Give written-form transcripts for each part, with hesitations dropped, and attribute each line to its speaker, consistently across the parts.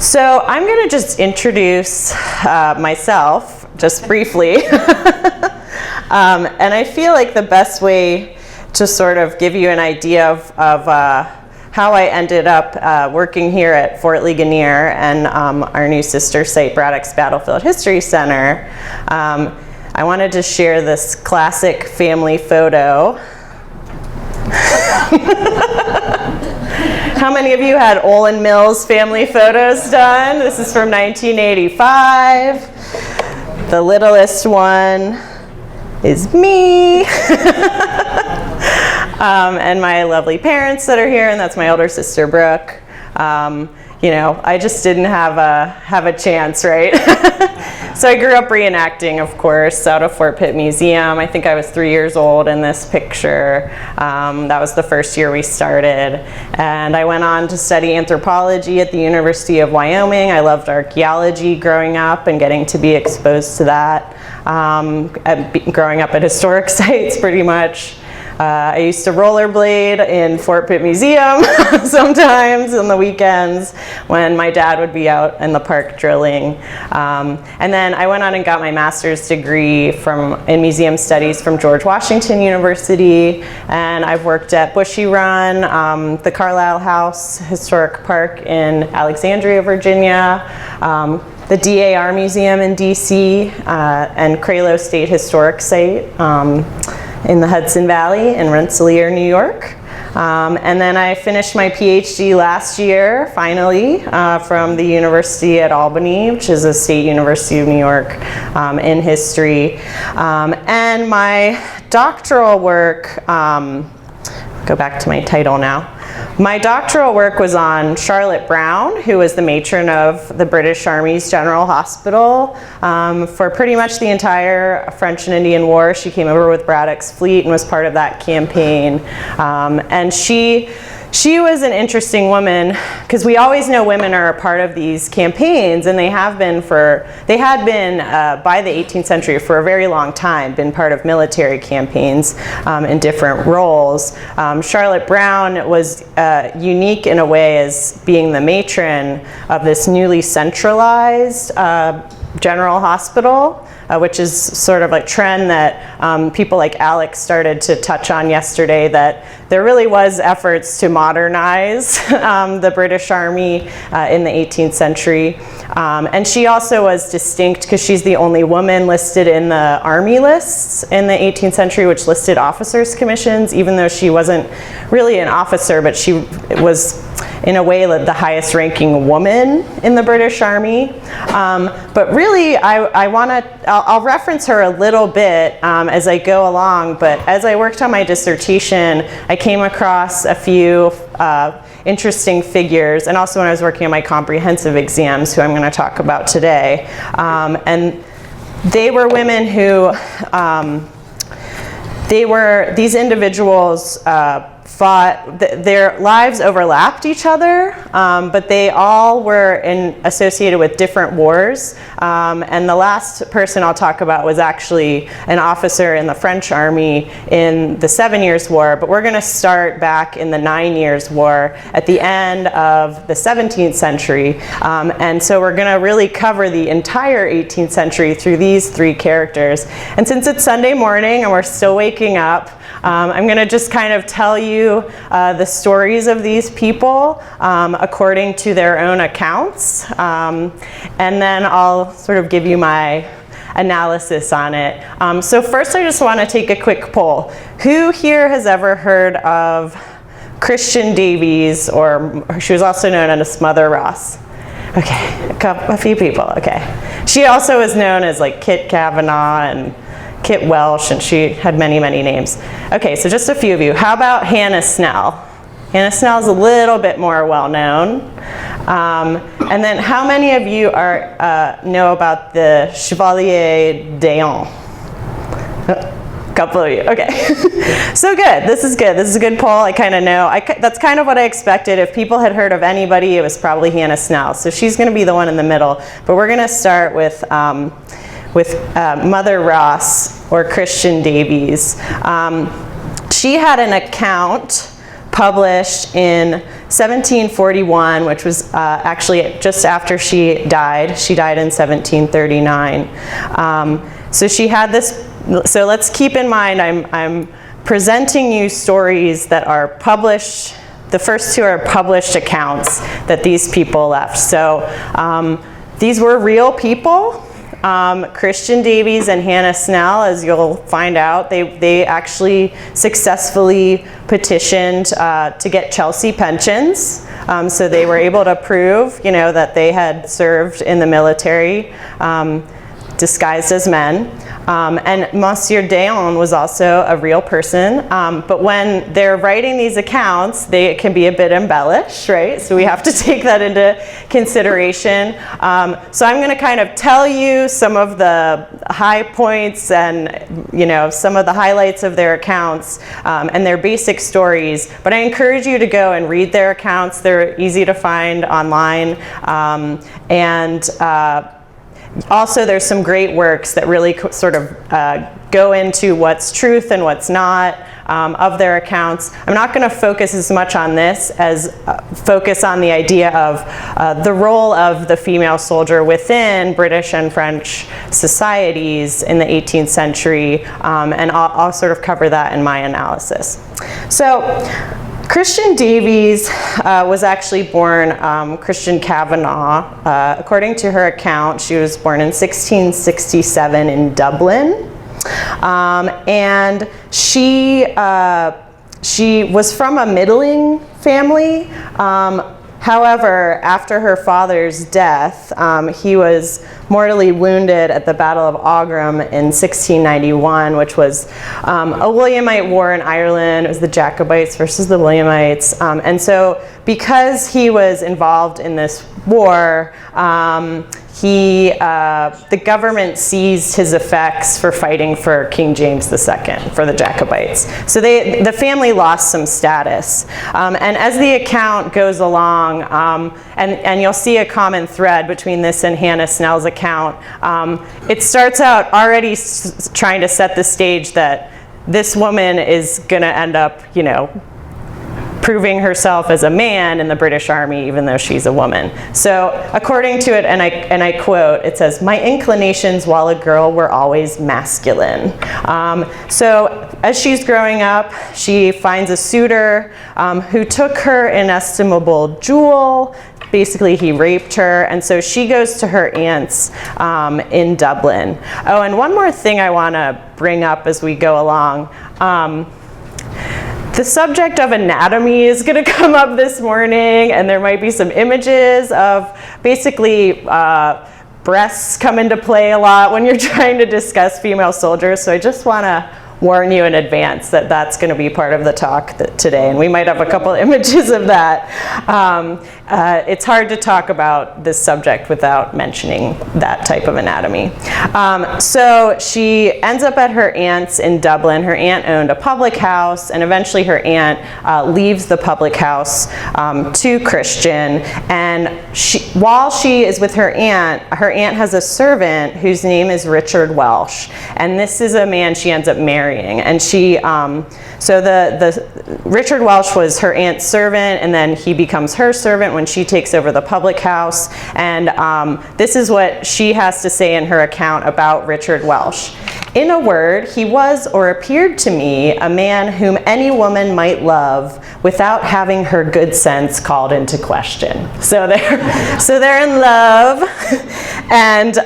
Speaker 1: So I'm going to just introduce myself, just briefly. And I feel like the best way to sort of give you an idea of how I ended up working here at Fort Ligonier and our new sister site, Braddock's Battlefield History Center, I wanted to share this classic family photo. How many of you had Olin Mills family photos done? This is from 1985. The littlest one is me. And my lovely parents that are here, and that's my older sister, Brooke. You know, I just didn't have a chance, right? So I grew up reenacting, of course, out of Fort Pitt Museum. I think I was 3 years old in this picture. That was the first year we started. And I went on to study anthropology at the University of Wyoming. I loved archaeology growing up and getting to be exposed to that. Growing up at historic sites, pretty much. I used to rollerblade in Fort Pitt Museum sometimes on the weekends when my dad would be out in the park drilling. And then I went on and got my master's degree in museum studies from George Washington University. And I've worked at Bushy Run, the Carlisle House Historic Park in Alexandria, Virginia, the DAR Museum in DC, and Kralow State Historic Site in the Hudson Valley in Rensselaer, New York. And then I finished my PhD last year, finally, from the University at Albany, which is a state university of New York, in history. And my doctoral work, go back to my title now. My doctoral work was on Charlotte Brown, who was the matron of the British Army's General Hospital for pretty much the entire French and Indian War. She came over with Braddock's fleet and was part of that campaign. And she was an interesting woman because we always know women are a part of these campaigns, and they had been by the 18th century for a very long time, been part of military campaigns in different roles. Charlotte Brown was unique in a way as being the matron of this newly centralized general hospital, which is sort of a trend that people like Alex started to touch on yesterday, that there really was efforts to modernize the British Army in the 18th century. And she also was distinct because she's the only woman listed in the Army lists in the 18th century, which listed officers' commissions, even though she wasn't really an officer, but she was in a way the highest ranking woman in the British Army. But really, I'll reference her a little bit as I go along, but as I worked on my dissertation, I came across a few interesting figures, and also when I was working on my comprehensive exams, who I'm going to talk about today. And they were women who, these individuals fought, their lives overlapped each other, but they all were associated with different wars. And the last person I'll talk about was actually an officer in the French Army in the 7 Years' War, but we're going to start back in the 9 Years' War at the end of the 17th century. And so we're going to really cover the entire 18th century through these three characters. And since it's Sunday morning and we're still waking up, I'm going to just kind of tell you the stories of these people according to their own accounts. And then I'll sort of give you my analysis on it. So first I just want to take a quick poll. Who here has ever heard of Christian Davies, or she was also known as Mother Ross? Okay, a few people, okay. She also is known as like Kit Kavanaugh and Kit Welsh, and she had many, many names. Okay, so just a few of you. How about Hannah Snell? Hannah Snell is a little bit more well known. And then how many of you know about the Chevalier de Young? A couple of you, okay. So good, this is good. This is a good poll, I kind of know. That's kind of what I expected. If people had heard of anybody, it was probably Hannah Snell. So she's gonna be the one in the middle. But we're gonna start with Mother Ross, or Christian Davies. She had an account published in 1741, which was actually just after she died. She died in 1739. So she had this, so let's keep in mind, I'm presenting you stories that are published. The first two are published accounts that these people left. So these were real people. Christian Davies and Hannah Snell, as you'll find out, they actually successfully petitioned to get Chelsea pensions. So they were able to prove, that they had served in the military, disguised as men. And Monsieur Dejan was also a real person, but when they're writing these accounts, they can be a bit embellished, right? So we have to take that into consideration. So I'm going to kind of tell you some of the high points and, some of the highlights of their accounts and their basic stories, but I encourage you to go and read their accounts. They're easy to find online, also, there's some great works that really sort of go into what's truth and what's not of their accounts. I'm not going to focus as much on this as focus on the idea of the role of the female soldier within British and French societies in the 18th century, and I'll sort of cover that in my analysis. So, Christian Davies was actually born Christian Kavanagh. According to her account, she was born in 1667 in Dublin. And she was from a middling family. However, after her father's death, he was mortally wounded at the Battle of Aughrim in 1691, which was a Williamite war in Ireland. It was the Jacobites versus the Williamites. And so because he was involved in this war, the government seized his effects for fighting for King James II, for the Jacobites. So the family lost some status. And as the account goes along, and you'll see a common thread between this and Hannah Snell's account, it starts out already trying to set the stage that this woman is going to end up, proving herself as a man in the British Army, even though she's a woman. So according to it, and I quote, it says, "My inclinations while a girl were always masculine." So as she's growing up, she finds a suitor who took her inestimable jewel. Basically, he raped her, and so she goes to her aunt's in Dublin. Oh, and one more thing I want to bring up as we go along. The subject of anatomy is going to come up this morning, and there might be some images of basically breasts come into play a lot when you're trying to discuss female soldiers. So I just want to warn you in advance that that's going to be part of the talk today, and we might have a couple images of that. It's hard to talk about this subject without mentioning that type of anatomy. So she ends up at her aunt's in Dublin. Her aunt owned a public house, and eventually her aunt leaves the public house to Christian, and while she is with her aunt has a servant whose name is Richard Welsh, and this is a man she ends up marrying. And she, so the Richard Welsh was her aunt's servant, and then he becomes her servant when she takes over the public house. And this is what she has to say in her account about Richard Welsh. "In a word, he was or appeared to me a man whom any woman might love without having her good sense called into question." So they're in love, and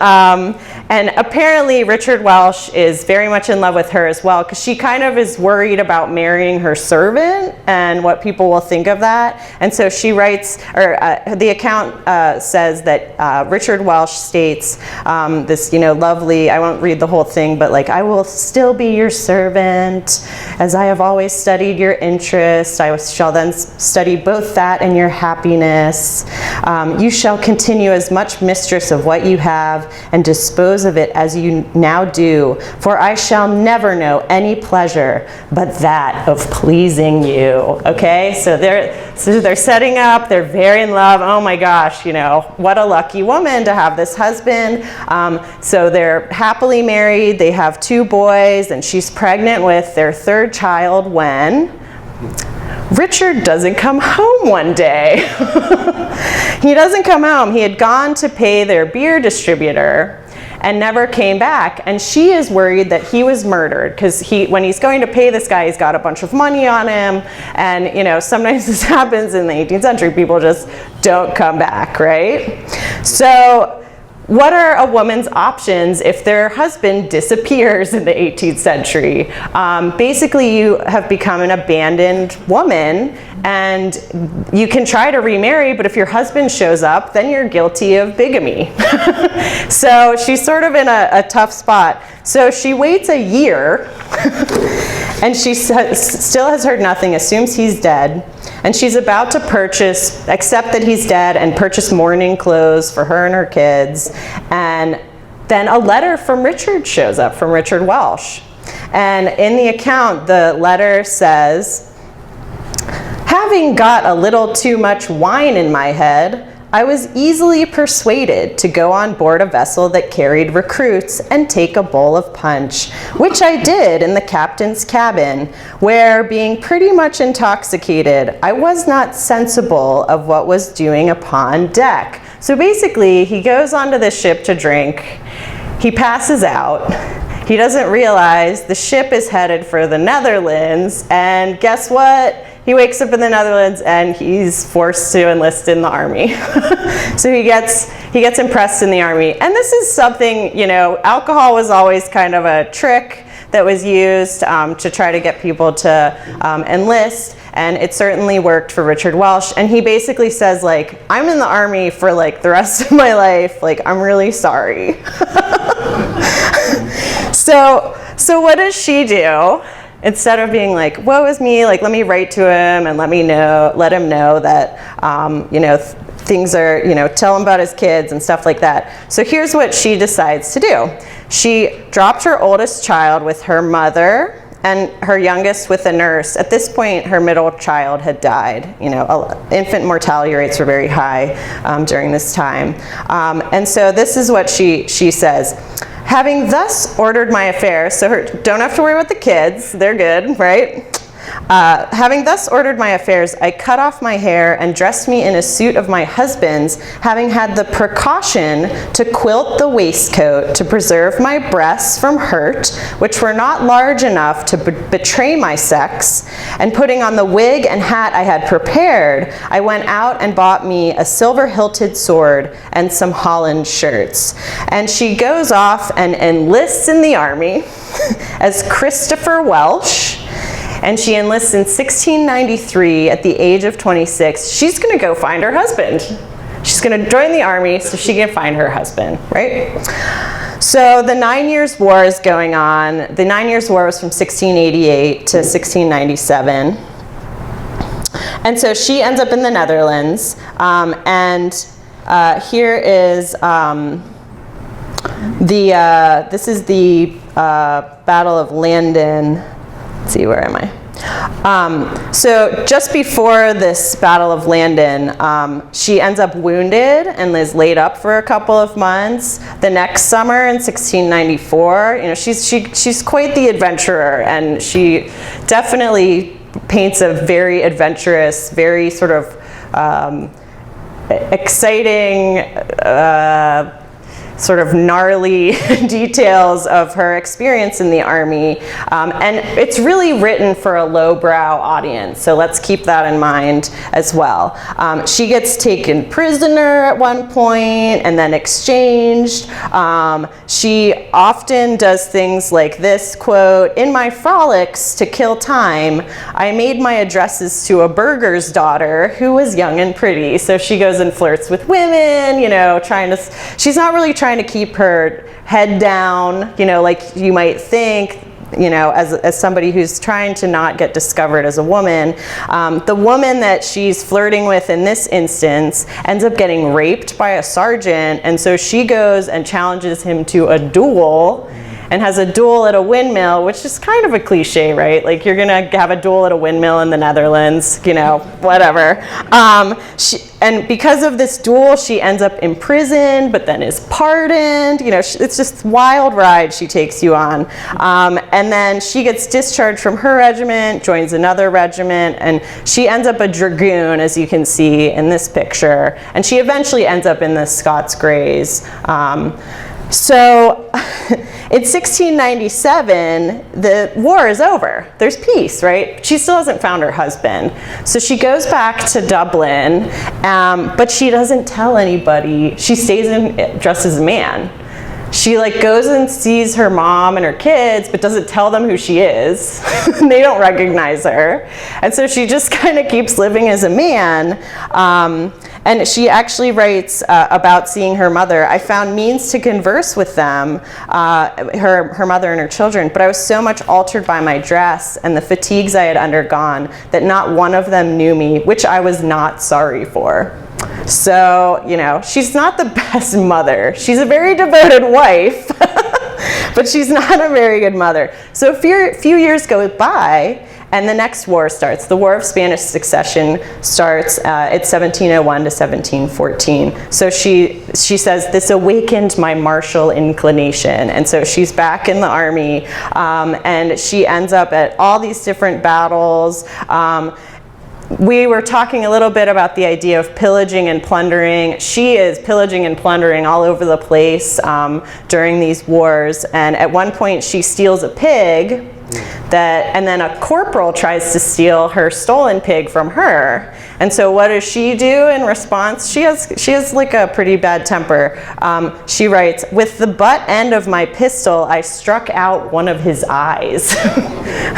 Speaker 1: apparently Richard Welsh is very much in love with her as well, because she kind of is worried about marrying her servant and what people will think of that. And so she writes, or the account says that Richard Welsh states this, lovely, I won't read the whole thing, but like, "I will still be your servant, as I have always studied your interest. I shall then study both that and your happiness. You shall continue as much mistress of what you have and dispose of it as you now do, for I shall never know any pleasure but that of pleasing you." Okay, so they're setting up, they're very in love. Oh my gosh, what a lucky woman to have this husband. So they're happily married, they have 2 boys, and she's pregnant with their 3rd child when Richard doesn't come home one day. He doesn't come home. He had gone to pay their beer distributor and never came back. And she is worried that he was murdered, because when he's going to pay this guy, he's got a bunch of money on him. And sometimes this happens in the 18th century. People just don't come back, right? So what are a woman's options if their husband disappears in the 18th century? Basically, you have become an abandoned woman, and you can try to remarry, but if your husband shows up, then you're guilty of bigamy. So she's sort of in a tough spot. So she waits a year, and she still has heard nothing, assumes he's dead. And she's about to accept that he's dead and purchase mourning clothes for her and her kids. And then a letter from Richard shows up, from Richard Welsh. And in the account, the letter says, "Having got a little too much wine in my head, I was easily persuaded to go on board a vessel that carried recruits and take a bowl of punch, which I did in the captain's cabin, where, being pretty much intoxicated, I was not sensible of what was doing upon deck." So basically, he goes onto the ship to drink, he passes out, he doesn't realize the ship is headed for the Netherlands, and guess what? He wakes up in the Netherlands and he's forced to enlist in the army. So he gets impressed in the army. And this is something, alcohol was always kind of a trick that was used to try to get people to enlist. And it certainly worked for Richard Welsh. And he basically says, I'm in the army for the rest of my life. I'm really sorry. So what does she do? Instead of being woe is me, let me write to him and let him know that, things are, tell him about his kids and stuff like that. So here's what she decides to do. She dropped her oldest child with her mother and her youngest with a nurse. At this point, her middle child had died. Infant mortality rates were very high during this time. And so this is what she says. "Having thus ordered my affairs," so don't have to worry about the kids, they're good, right? "Having thus ordered my affairs, I cut off my hair and dressed me in a suit of my husband's, having had the precaution to quilt the waistcoat to preserve my breasts from hurt, which were not large enough to betray my sex, and putting on the wig and hat I had prepared, I went out and bought me a silver-hilted sword and some Holland shirts." And she goes off and enlists in the army as Christopher Welsh. And she enlists in 1693 at the age of 26. She's going to go find her husband. She's going to join the army so she can find her husband, right? So the 9 Years' War is going on. The 9 Years' War was from 1688 to 1697. And so she ends up in the Netherlands. Here is this is the Battle of Landin. Let's see, where am I? So just before this Battle of Landin, she ends up wounded and is laid up for a couple of months. The next summer in 1694, she's quite the adventurer, and she definitely paints a very adventurous, very sort of exciting, sort of gnarly details of her experience in the army. And it's really written for a lowbrow audience, so let's keep that in mind as well. She gets taken prisoner at one point and then exchanged. She often does things like this quote, "In my frolics to kill time, I made my addresses to a burgher's daughter who was young and pretty." So she goes and flirts with women, she's not really trying to keep her head down, like you might think, as somebody who's trying to not get discovered as a woman. The woman that she's flirting with in this instance ends up getting raped by a sergeant, and so she goes and challenges him to a duel and has a duel at a windmill, which is kind of a cliche, right? You're gonna have a duel at a windmill in the Netherlands, whatever. and because of this duel, she ends up imprisoned, but then is pardoned. You know, it's just wild ride she takes you on. And then she gets discharged from her regiment, joins another regiment, and she ends up a dragoon, as you can see in this picture. And she eventually ends up in the Scots Greys. So in 1697, the war is over. There's peace, right? She still hasn't found her husband. So she goes back to Dublin, but she doesn't tell anybody. She stays dressed as a man. She like goes and sees her mom and her kids, but doesn't tell them who she is. They don't recognize her. And so she just kind of keeps living as a man. And she actually writes about seeing her mother. I found means to converse with them, her mother and her children, but I was so much altered by my dress and the fatigues I had undergone that not one of them knew me, which I was not sorry for. So, you know, she's not the best mother. She's a very devoted wife, but she's not a very good mother. So a few years go by, and the next war starts. The War of Spanish Succession starts at 1701 to 1714. So she says, this awakened my martial inclination. And so she's back in the army, and she ends up at all these different battles. We were talking a little bit about the idea of pillaging and plundering. She is pillaging and plundering all over the place during these wars. And at one point she steals a pig, and then a corporal tries to steal her stolen pig from her. And so what does she do in response? She has like a pretty bad temper. She writes, with the butt end of my pistol, I struck out one of his eyes.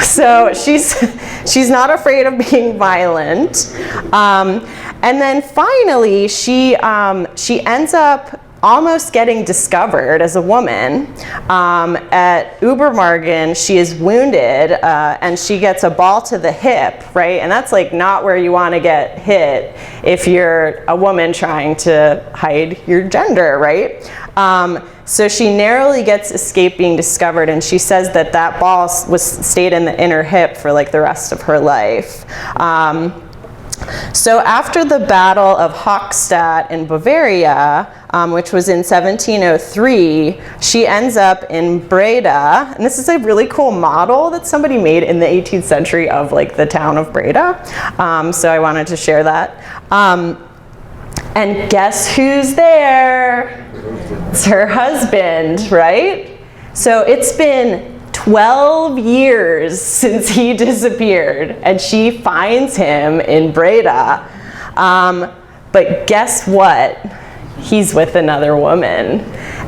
Speaker 1: So she's not afraid of being violent. And then finally, she ends up almost getting discovered as a woman. At Ubermargen, she is wounded and she gets a ball to the hip, right? And that's like not where you want to get hit if you're a woman trying to hide your gender, right? So she narrowly gets escaped being discovered, and she says that that ball stayed in the inner hip for like the rest of her life. So after the Battle of Hochstadt in Bavaria, which was in 1703, she ends up in Breda, and this is a really cool model that somebody made in the 18th century of like the town of Breda. So I wanted to share that. And guess who's there? It's her husband, right? So it's been 12 years since he disappeared, and she finds him in Breda. But guess what? He's with another woman.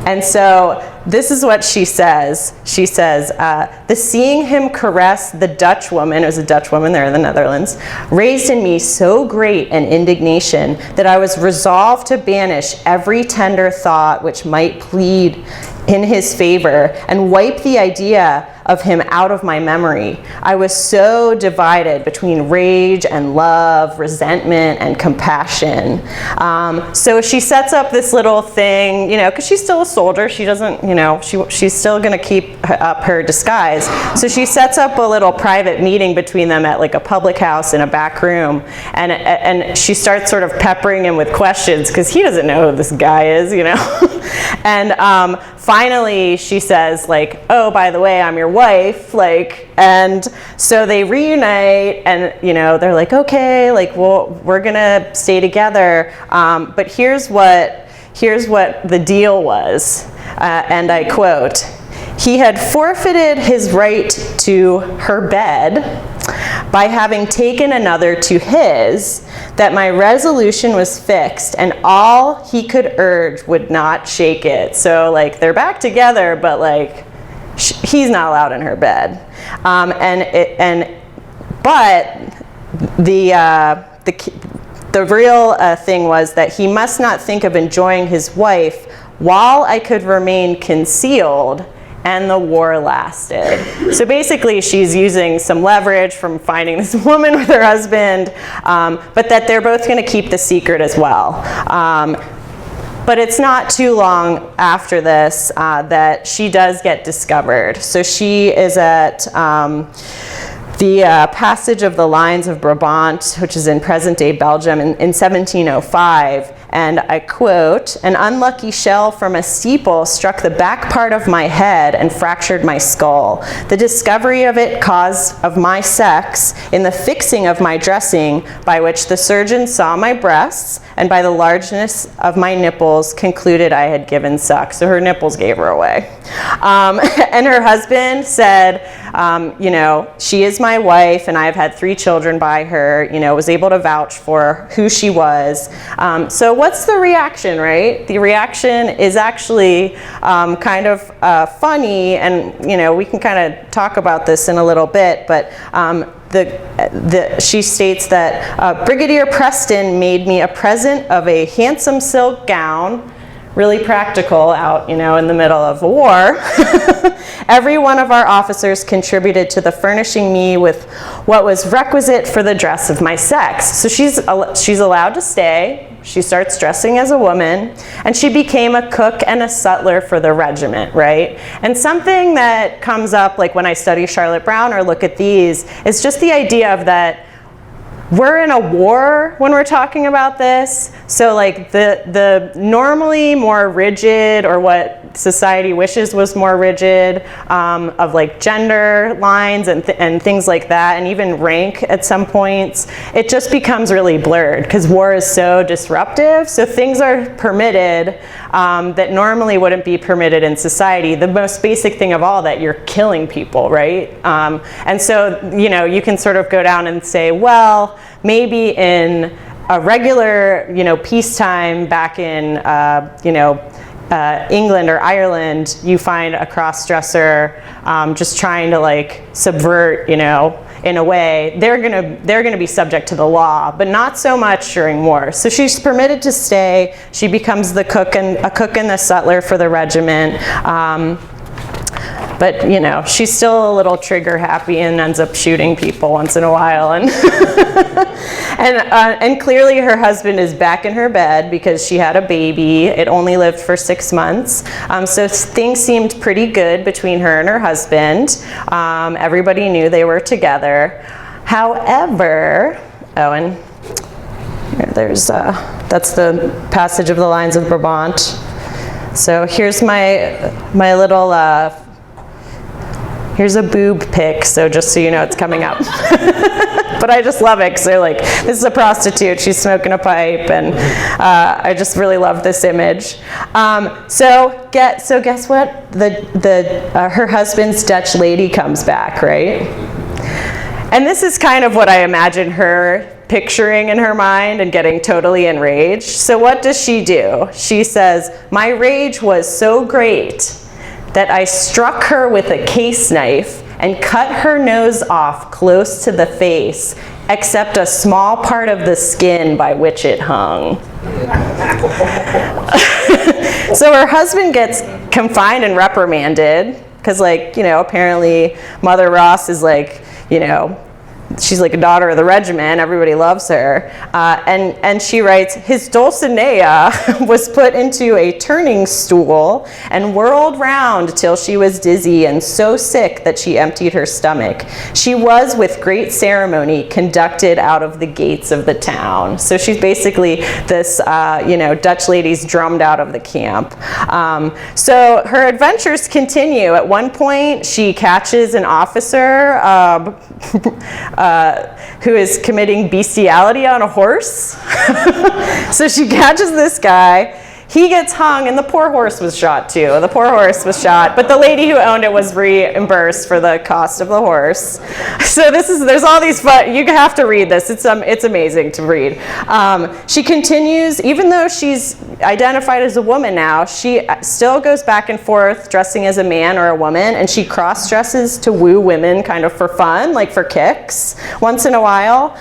Speaker 1: And so this is what she says. She says, the seeing him caress the Dutch woman, it was a Dutch woman there in the Netherlands, raised in me so great an indignation that I was resolved to banish every tender thought which might plead in his favor and wipe the idea of him out of my memory. I was so divided between rage and love, resentment and compassion. So she sets up this little thing, you know, because she's still a soldier. She doesn't, you know, she's still going to keep up her disguise. So she sets up a little private meeting between them at like a public house in a back room, and she starts sort of peppering him with questions because he doesn't know who this guy is, you know. And finally she says like, oh, by the way, I'm your wife, like, and so they reunite, and you know, they're like, okay, like, well, we're gonna stay together, but here's what the deal was, and I quote, he had forfeited his right to her bed by having taken another to his, that my resolution was fixed and all he could urge would not shake it. So like they're back together, but like he's not allowed in her bed. But the real thing was that he must not think of enjoying his wife while I could remain concealed and the war lasted. So basically she's using some leverage from finding this woman with her husband, but that they're both gonna keep the secret as well. But it's not too long after this that she does get discovered. So she is at the passage of the lines of Brabant, which is in present-day Belgium, in 1705, and I quote, "An unlucky shell from a steeple struck the back part of my head and fractured my skull. The discovery of it cause of my sex in the fixing of my dressing, by which the surgeon saw my breasts, and by the largeness of my nipples concluded I had given suck." So her nipples gave her away. And her husband said, you know, "She is my wife, and I have had 3 children by her," you know, was able to vouch for who she was. So what's the reaction, right? The reaction is actually kind of funny, and, you know, we can kind of talk about this in a little bit, but she states that Brigadier Preston made me a present of a handsome silk gown, really practical out, you know, in the middle of a war. "Every one of our officers contributed to the furnishing me with what was requisite for the dress of my sex." So she's allowed to stay. She starts dressing as a woman, and she became a cook and a sutler for the regiment, right? And something that comes up, like when I study Charlotte Brown or look at these, is just the idea of that we're in a war when we're talking about this. So like the normally more rigid, or what society wishes was more rigid, of like gender lines and things like that, and even rank at some points, it just becomes really blurred because war is so disruptive. So things are permitted that normally wouldn't be permitted in society. The most basic thing of all, that you're killing people, right? And so, you know, you can sort of go down and say, well, maybe in a regular, you know, peacetime back in, you know, England or Ireland, you find a cross-dresser just trying to like subvert, you know, in a way, they're gonna be subject to the law, but not so much during war. So she's permitted to stay. She becomes the cook and the sutler for the regiment. But, you know, she's still a little trigger happy and ends up shooting people once in a while. And, and clearly her husband is back in her bed because she had a baby. It only lived for 6 months. So things seemed pretty good between her and her husband. Everybody knew they were together. However, oh, and here, there's, that's the passage of the lines of Brabant. So here's my little, here's a boob pic, so just so you know it's coming up. But I just love it because they're like, this is a prostitute, she's smoking a pipe, and I just really love this image. So guess what? Her husband's Dutch lady comes back, right? And this is kind of what I imagine her picturing in her mind and getting totally enraged. So what does she do? She says, "My rage was so great that I struck her with a case knife and cut her nose off close to the face, except a small part of the skin by which it hung." So her husband gets confined and reprimanded because, like, you know, apparently Mother Ross is like, you know, she's like a daughter of the regiment, everybody loves her. And she writes, "His Dulcinea was put into a turning stool and whirled round till she was dizzy and so sick that she emptied her stomach. She was with great ceremony conducted out of the gates of the town." So she's basically this, you know, Dutch lady's drummed out of the camp. So her adventures continue. At one point, she catches an officer who is committing bestiality on a horse. So she catches this guy. He gets hung, and the poor horse was shot too. The poor horse was shot, but the lady who owned it was reimbursed for the cost of the horse. So there's all these fun, you have to read this. It's amazing to read. She continues, even though she's identified as a woman now, she still goes back and forth dressing as a man or a woman, and she cross-dresses to woo women kind of for fun, like for kicks once in a while.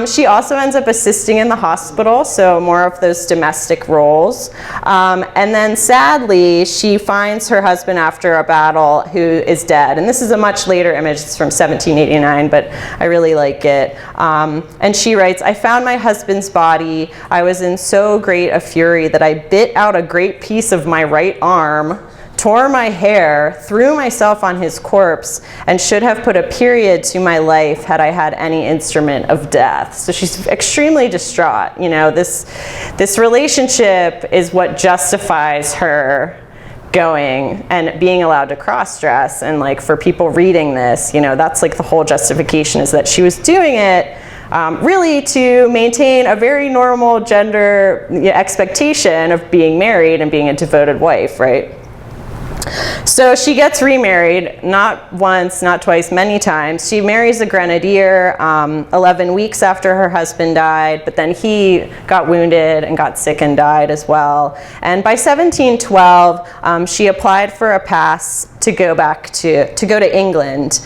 Speaker 1: She also ends up assisting in the hospital, so more of those domestic roles. And then sadly, she finds her husband after a battle who is dead. And this is a much later image. It's from 1789, but I really like it. And she writes, "I found my husband's body. I was in so great a fury that I bit out a great piece of my right arm, tore my hair, threw myself on his corpse, and should have put a period to my life had I had any instrument of death. So she's extremely distraught. You know, this relationship is what justifies her going and being allowed to cross-dress. And like for people reading this, you know, that's like the whole justification, is that she was doing it really to maintain a very normal gender expectation of being married and being a devoted wife, right? So she gets remarried, not once, not twice, many times. She marries a grenadier 11 weeks after her husband died, but then he got wounded and got sick and died as well. And by 1712, she applied for a pass to go back to go to England.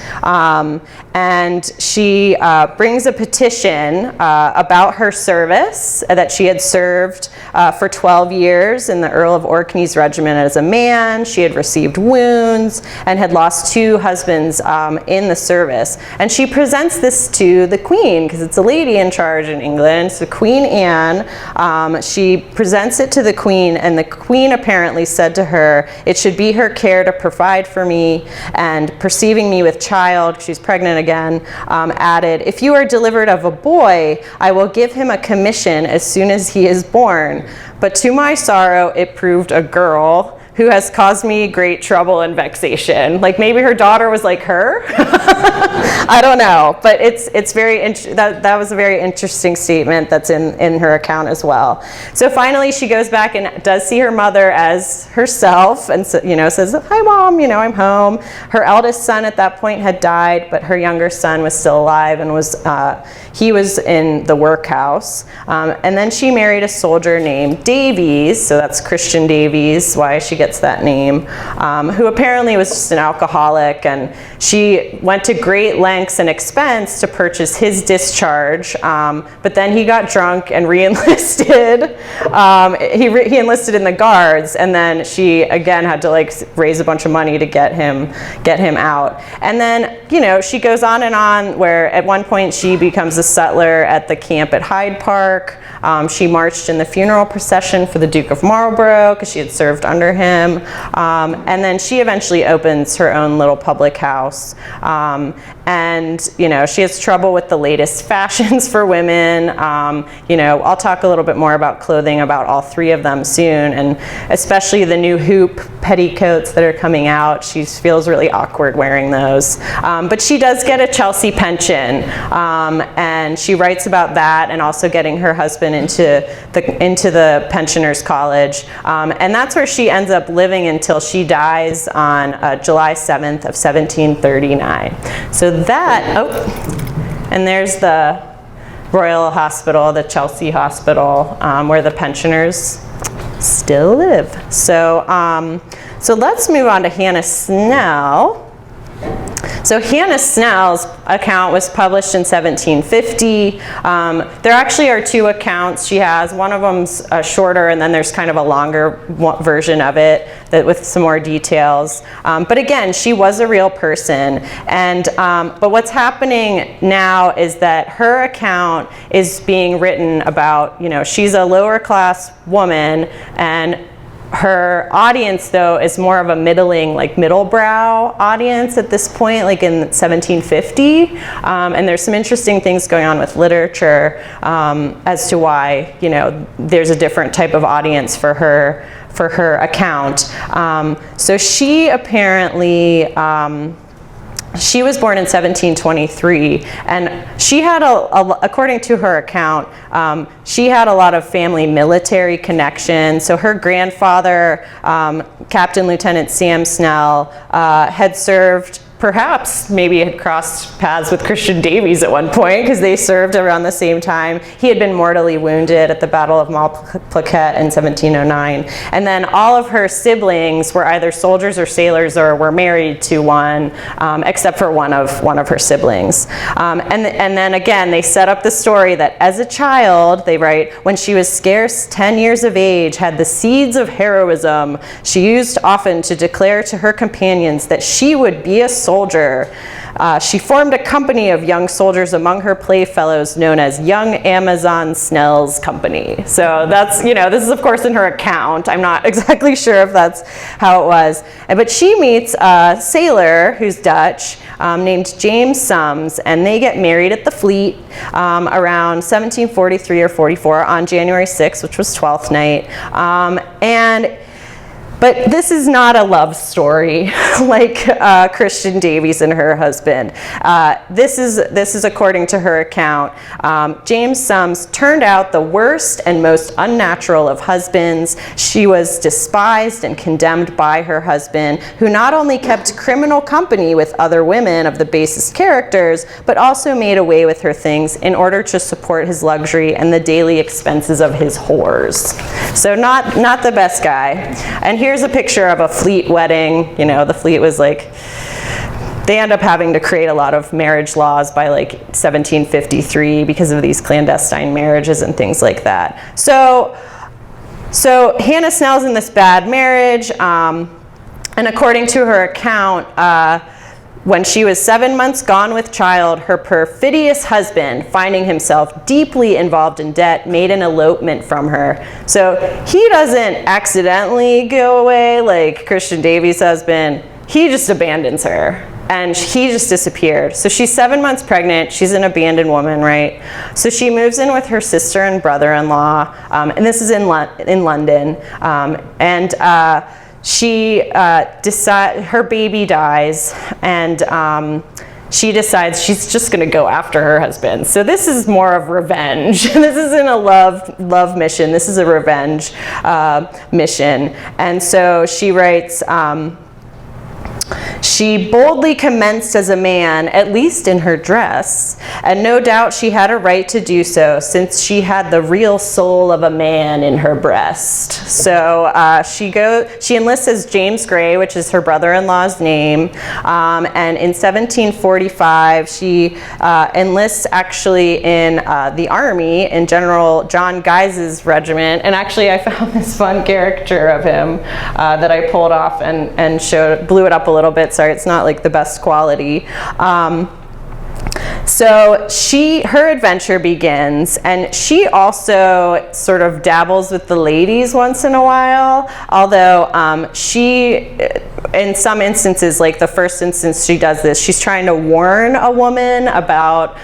Speaker 1: And she brings a petition about her service, that she had served for 12 years in the Earl of Orkney's regiment as a man. She had received wounds and had lost 2 husbands in the service. And she presents this to the Queen, because it's a lady in charge in England, so Queen Anne. She presents it to the Queen, and the Queen apparently said to her, it should be her care to provide for me, and perceiving me with child, she's pregnant again, added, if you are delivered of a boy, I will give him a commission as soon as he is born. But to my sorrow, it proved a girl, who has caused me great trouble and vexation. Like maybe her daughter was like her. I don't know, but it's very that was a very interesting statement that's in her account as well. So finally she goes back and does see her mother as herself, and you know, says, hi Mom, you know, I'm home. Her eldest son at that point had died, but her younger son was still alive and was he was in the workhouse. And then she married a soldier named Davies, so that's Christian Davies, why she gets that name, who apparently was just an alcoholic, and she went to great lengths and expense to purchase his discharge, but then he got drunk and re-enlisted. He enlisted in the Guards, and then she again had to like raise a bunch of money to get him out. And then, you know, she goes on, where at one point she becomes a sutler at the camp at Hyde Park. She marched in the funeral procession for the Duke of Marlborough because she had served under him. And then she eventually opens her own little public house. And, you know, she has trouble with the latest fashions for women. You know, I'll talk a little bit more about clothing, about all 3 of them soon, and especially the new hoop petticoats that are coming out. She feels really awkward wearing those. But she does get a Chelsea pension, and she writes about that, and also getting her husband into the pensioners' college. And that's where she ends up living until she dies on July 7th of 1739. So that, and there's the Royal Hospital, the Chelsea Hospital, where the pensioners still live. So, so let's move on to Hannah Snell. So Hannah Snell's account was published in 1750. There actually are 2 accounts she has. One of them's shorter, and then there's kind of a longer version of it with some more details. But again, she was a real person. And but what's happening now is that her account is being written about, you know, she's a lower class woman, and her audience, though, is more of a middling, like middle-brow audience at this point, like in 1750. And there's some interesting things going on with literature as to why, you know, there's a different type of audience for her account. So she apparently, she was born in 1723, and she had, according to her account, she had a lot of family military connections. So her grandfather, Captain Lieutenant Sam Snell, had served, perhaps maybe had crossed paths with Christian Davies at one point, because they served around the same time. He had been mortally wounded at the Battle of Malplaquet in 1709. And then all of her siblings were either soldiers or sailors, or were married to one, except for one of her siblings. And then again, they set up the story that as a child, they write, when she was scarce 10 years of age, had the seeds of heroism, she used often to declare to her companions that she would be a soldier. She formed a company of young soldiers among her playfellows known as Young Amazon Snell's Company. So that's, this is of course in her account. I'm not exactly sure if that's how it was. But she meets a sailor who's Dutch named James Sums, and they get married at the Fleet around 1743 or 44 on January 6th, which was 12th night. But this is not a love story like Christian Davies and her husband. This is according to her account. James Sums turned out the worst and most unnatural of husbands. She was despised and condemned by her husband, who not only kept criminal company with other women of the basest characters, but also made away with her things in order to support his luxury and the daily expenses of his whores. So not the best guy. And here's a picture of a Fleet wedding. The Fleet was like, they end up having to create a lot of marriage laws by like 1753 because of these clandestine marriages and things like that. So Hannah Snell's in this bad marriage, and according to her account, when she was 7 months gone with child, her perfidious husband, finding himself deeply involved in debt, made an elopement from her. So he doesn't accidentally go away like Christian Davies' husband. He just abandons her, and he just disappeared. So she's 7 months pregnant. She's an abandoned woman, right? So she moves in with her sister and brother-in-law, and this is in London. She her baby dies, and she decides she's just going to go after her husband. So this is more of revenge. This isn't a love mission. This is a revenge mission. And so she writes, she boldly commenced as a man, at least in her dress, and no doubt she had a right to do so, since she had the real soul of a man in her breast. So she enlists as James Gray, which is her brother-in-law's name, and in 1745 she enlists actually in the army in General John Guise's regiment. And actually I found this fun caricature of him that I pulled off and blew it up a little bit. Sorry, it's not like the best quality. So her adventure begins, and she also sort of dabbles with the ladies once in a while, although she, in some instances, like the first instance she does this, she's trying to warn a woman about,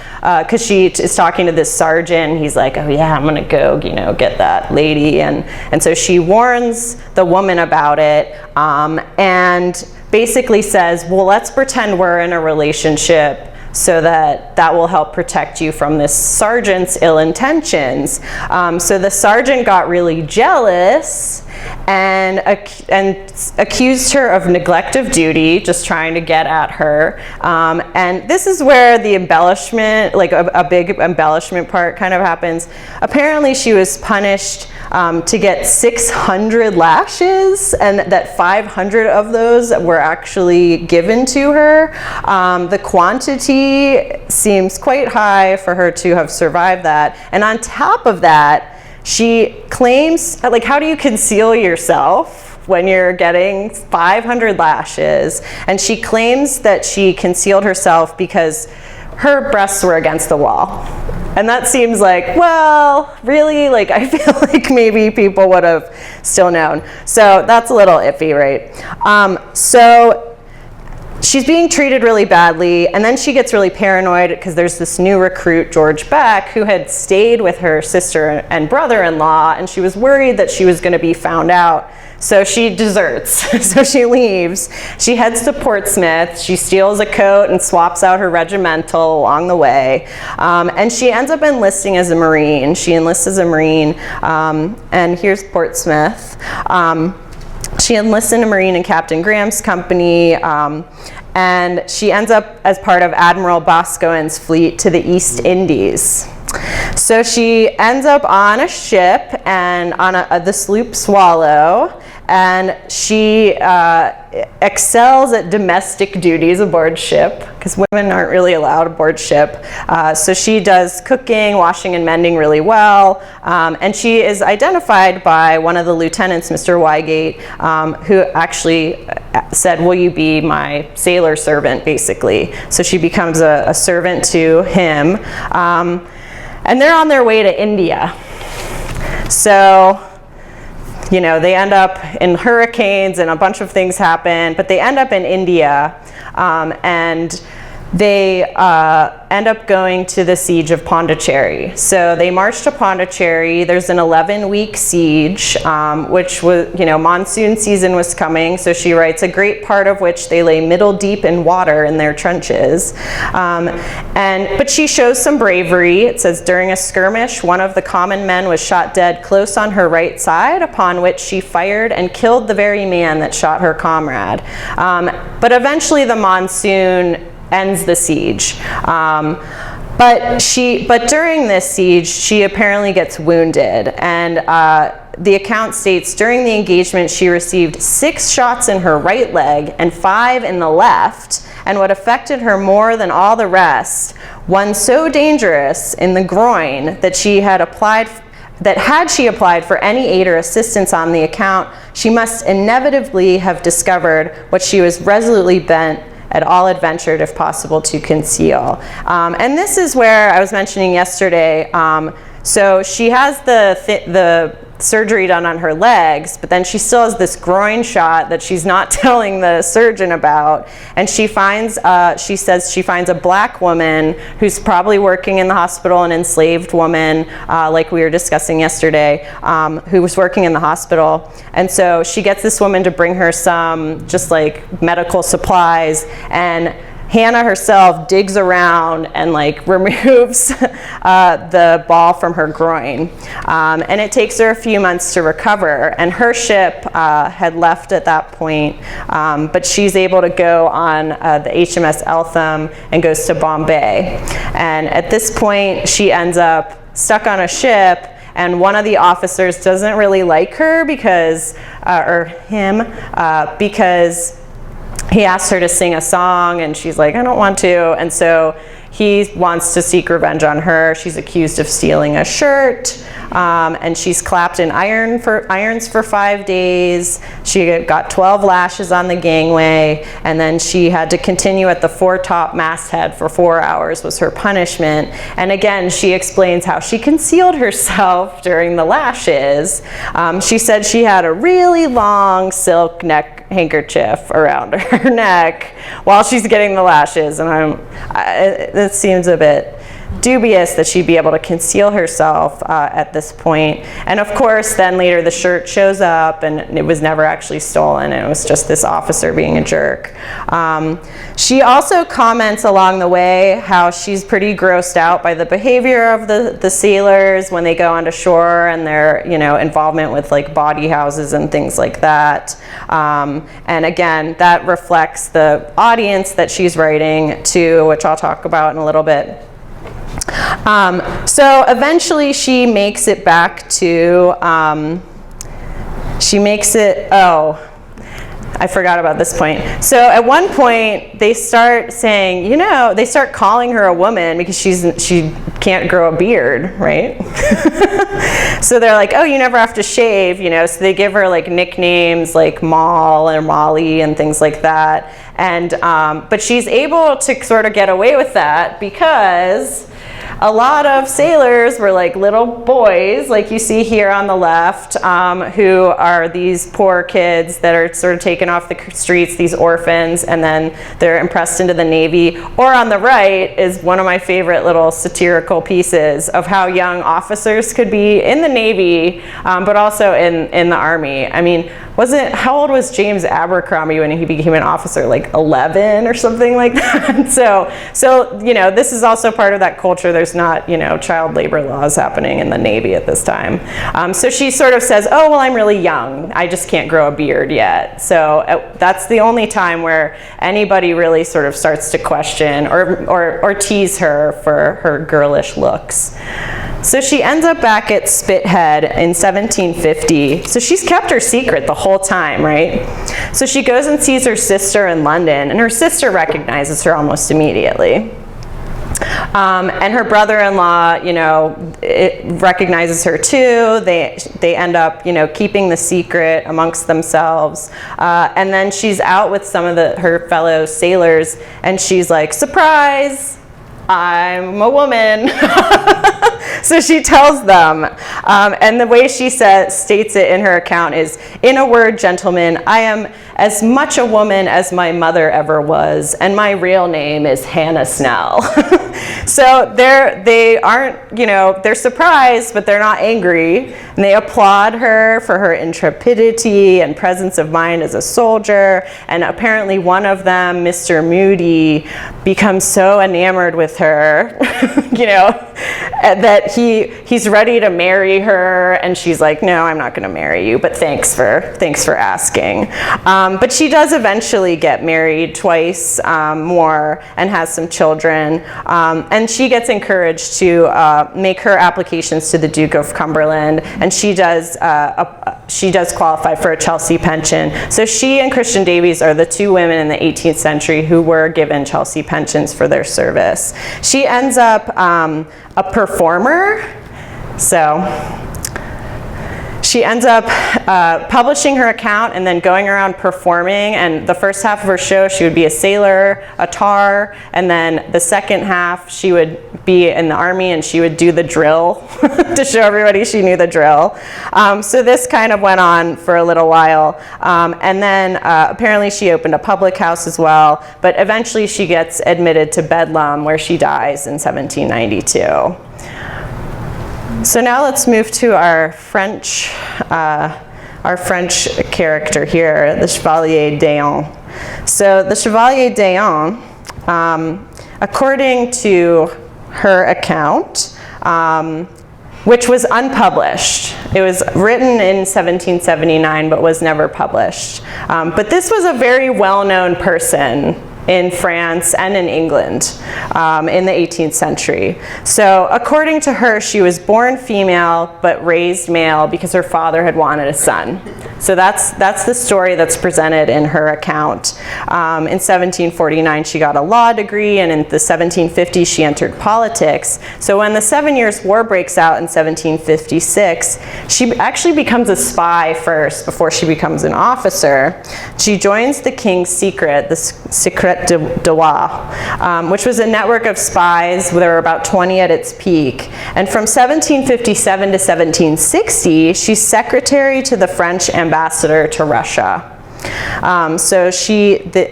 Speaker 1: because she is talking to this sergeant, and he's like, oh yeah, I'm gonna go, get that lady, and so she warns the woman about it, and basically says, well, let's pretend we're in a relationship so that will help protect you from this sergeant's ill intentions. So the sergeant got really jealous and accused her of neglect of duty, just trying to get at her. And this is where the embellishment, like a big embellishment part kind of happens. Apparently she was punished to get 600 lashes, and that 500 of those were actually given to her. The quantity seems quite high for her to have survived that. And on top of that, she claims, like, how do you conceal yourself when you're getting 500 lashes? And she claims that she concealed herself because her breasts were against the wall. And that seems like, well, really? Like, I feel like maybe people would have still known. So that's a little iffy, right? So she's being treated really badly, and then she gets really paranoid because there's this new recruit, George Beck, who had stayed with her sister and brother-in-law, and she was worried that she was going to be found out. So she deserts. So she leaves. She heads to Portsmouth. She steals a coat and swaps out her regimental along the way. And she ends up enlisting as a Marine. She enlists as a Marine. And here's Portsmouth. She enlists in a Marine in Captain Graham's company. And she ends up as part of Admiral Boscawen's fleet to the East Indies. So she ends up on a ship, and on the sloop Swallow, and she excels at domestic duties aboard ship, because women aren't really allowed aboard ship. So she does cooking, washing, and mending really well. And she is identified by one of the lieutenants, Mr. Wygate, who actually said, will you be my sailor servant, basically. So she becomes a servant to him. And they're on their way to India. So, you know, they end up in hurricanes and a bunch of things happen, but they end up in India, and they end up going to the siege of Pondicherry. So they march to Pondicherry. There's an 11-week siege, which was, you know, monsoon season was coming. So she writes, a great part of which they lay middle deep in water in their trenches. But she shows some bravery. It says, during a skirmish, one of the common men was shot dead close on her right side, upon which she fired and killed the very man that shot her comrade. But eventually the monsoon ends the siege. But during this siege, she apparently gets wounded, and the account states during the engagement she received 6 shots in her right leg and 5 in the left, and what affected her more than all the rest, one so dangerous in the groin that had she applied for any aid or assistance on the account, she must inevitably have discovered what she was resolutely bent at all adventured, if possible, to conceal. And this is where I was mentioning yesterday, so she has the surgery done on her legs, but then she still has this groin shot that she's not telling the surgeon about. And she says she finds a black woman who's probably working in the hospital, an enslaved woman, like we were discussing yesterday, who was working in the hospital. And so she gets this woman to bring her some just like medical supplies, and Hannah herself digs around and like removes the ball from her groin. And it takes her a few months to recover. And her ship had left at that point, but she's able to go on the HMS Eltham and goes to Bombay. And at this point, she ends up stuck on a ship, and one of the officers doesn't really like her because he asks her to sing a song, and she's like, I don't want to. And so he wants to seek revenge on her. She's accused of stealing a shirt, and she's clapped in irons for 5 days. She got 12 lashes on the gangway, and then she had to continue at the foretop masthead for 4 hours was her punishment. And again, she explains how she concealed herself during the lashes. She said she had a really long silk neck handkerchief around her neck while she's getting the lashes, and it seems a bit dubious that she'd be able to conceal herself at this point. And of course, then later the shirt shows up, and it was never actually stolen. It was just this officer being a jerk. She also comments along the way how she's pretty grossed out by the behavior of the sailors when they go onto shore, and their involvement with like bawdy houses and things like that. And again, that reflects the audience that she's writing to, which I'll talk about in a little bit. So eventually she makes it back to, I forgot about this point. So at one point they start saying, they start calling her a woman because she can't grow a beard, right? So they're like, oh, you never have to shave, so they give her like nicknames like Moll or Molly and things like that. And, but she's able to sort of get away with that because a lot of sailors were like little boys, like you see here on the left, who are these poor kids that are sort of taken off the streets, these orphans, and then they're impressed into the Navy. Or on the right is one of my favorite little satirical pieces of how young officers could be in the Navy, but also in the Army. I mean, how old was James Abercrombie when he became an officer? Like 11 or something like that. So this is also part of that culture. There's there's not, you know, child labor laws happening in the Navy at this time. So she sort of says, oh, well, I'm really young. I just can't grow a beard yet. So that's the only time where anybody really sort of starts to question or tease her for her girlish looks. So she ends up back at Spithead in 1750. So she's kept her secret the whole time, right? So she goes and sees her sister in London, and her sister recognizes her almost immediately. And her brother-in-law, you know, recognizes her too. They end up, you know, keeping the secret amongst themselves. And then she's out with some of her fellow sailors, and she's like, surprise, I'm a woman. So she tells them, and the way she states it in her account is, in a word, gentlemen, I am as much a woman as my mother ever was, and my real name is Hannah Snell. So they aren't, you know, they're surprised, but they're not angry. And they applaud her for her intrepidity and presence of mind as a soldier. And apparently one of them, Mr. Moody, becomes so enamored with her, you know, that he's ready to marry her. And she's like, no, I'm not going to marry you, but thanks for asking. But she does eventually get married twice more and has some children. And she gets encouraged to make her applications to the Duke of Cumberland, and she does qualify for a Chelsea pension. So she and Christian Davies are the two women in the 18th century who were given Chelsea pensions for their service. She ends up a performer. So she ends up publishing her account and then going around performing, and the first half of her show she would be a sailor, a tar, and then the second half she would be in the army and she would do the drill to show everybody she knew the drill. So this kind of went on for a little while, and then apparently she opened a public house as well, but eventually she gets admitted to Bedlam, where she dies in 1792. So now let's move to our French character here, the Chevalier de Young. So the Chevalier de Young, according to her account, which was unpublished. It was written in 1779 but was never published. But this was a very well-known person in France and in England in the 18th century. So according to her, she was born female but raised male because her father had wanted a son. So that's the story that's presented in her account. In 1749, she got a law degree, and in the 1750s, she entered politics. So when the 7 Years' War breaks out in 1756, she actually becomes a spy first before she becomes an officer. She joins the King's Secret, the Secret de Roi, which was a network of spies. There were about 20 at its peak. And from 1757 to 1760, she's secretary to the French ambassador to Russia. So she's the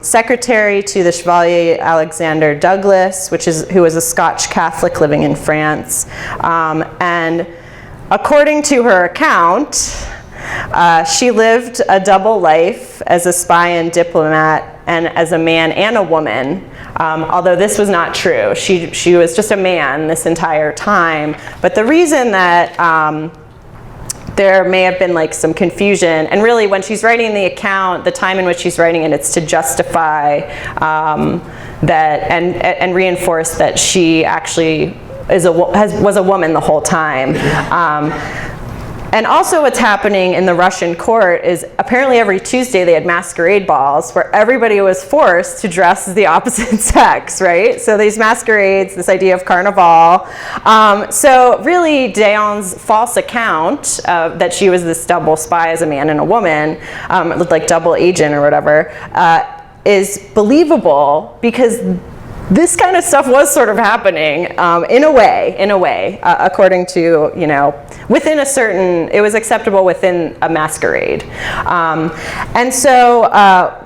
Speaker 1: secretary to the Chevalier Alexander Douglas, who was a Scotch Catholic living in France. And according to her account, she lived a double life as a spy and diplomat, and as a man and a woman, although this was not true. She was just a man this entire time. But the reason that there may have been like some confusion, and really when she's writing the account, the time in which she's writing it, it's to justify that and reinforce that she actually was a woman the whole time. And also what's happening in the Russian court is apparently every Tuesday they had masquerade balls where everybody was forced to dress as the opposite sex, right? So these masquerades, this idea of carnival. So really de Young's false account that she was this double spy as a man and a woman, like double agent or whatever, is believable because this kind of stuff was sort of happening in a way, according to, you know, within a certain, it was acceptable within a masquerade. And so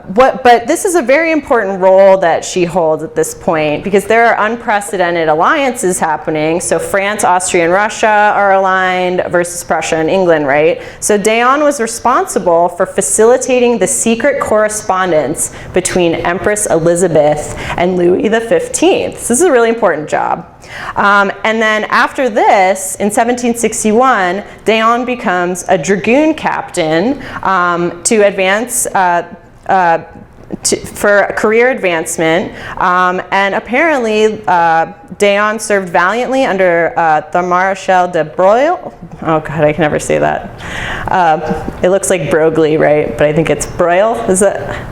Speaker 1: But this is a very important role that she holds at this point, because there are unprecedented alliances happening. So France, Austria, and Russia are aligned versus Prussia and England, right? So Dejan was responsible for facilitating the secret correspondence between Empress Elizabeth and Louis XV. This is a really important job. And then after this, in 1761, Dejan becomes a dragoon captain to advance for career advancement, and apparently Dejan served valiantly under the Marechal de Broglie. Oh God, I can never say that. It looks like Broglie, right? But I think it's Broglie. Is that?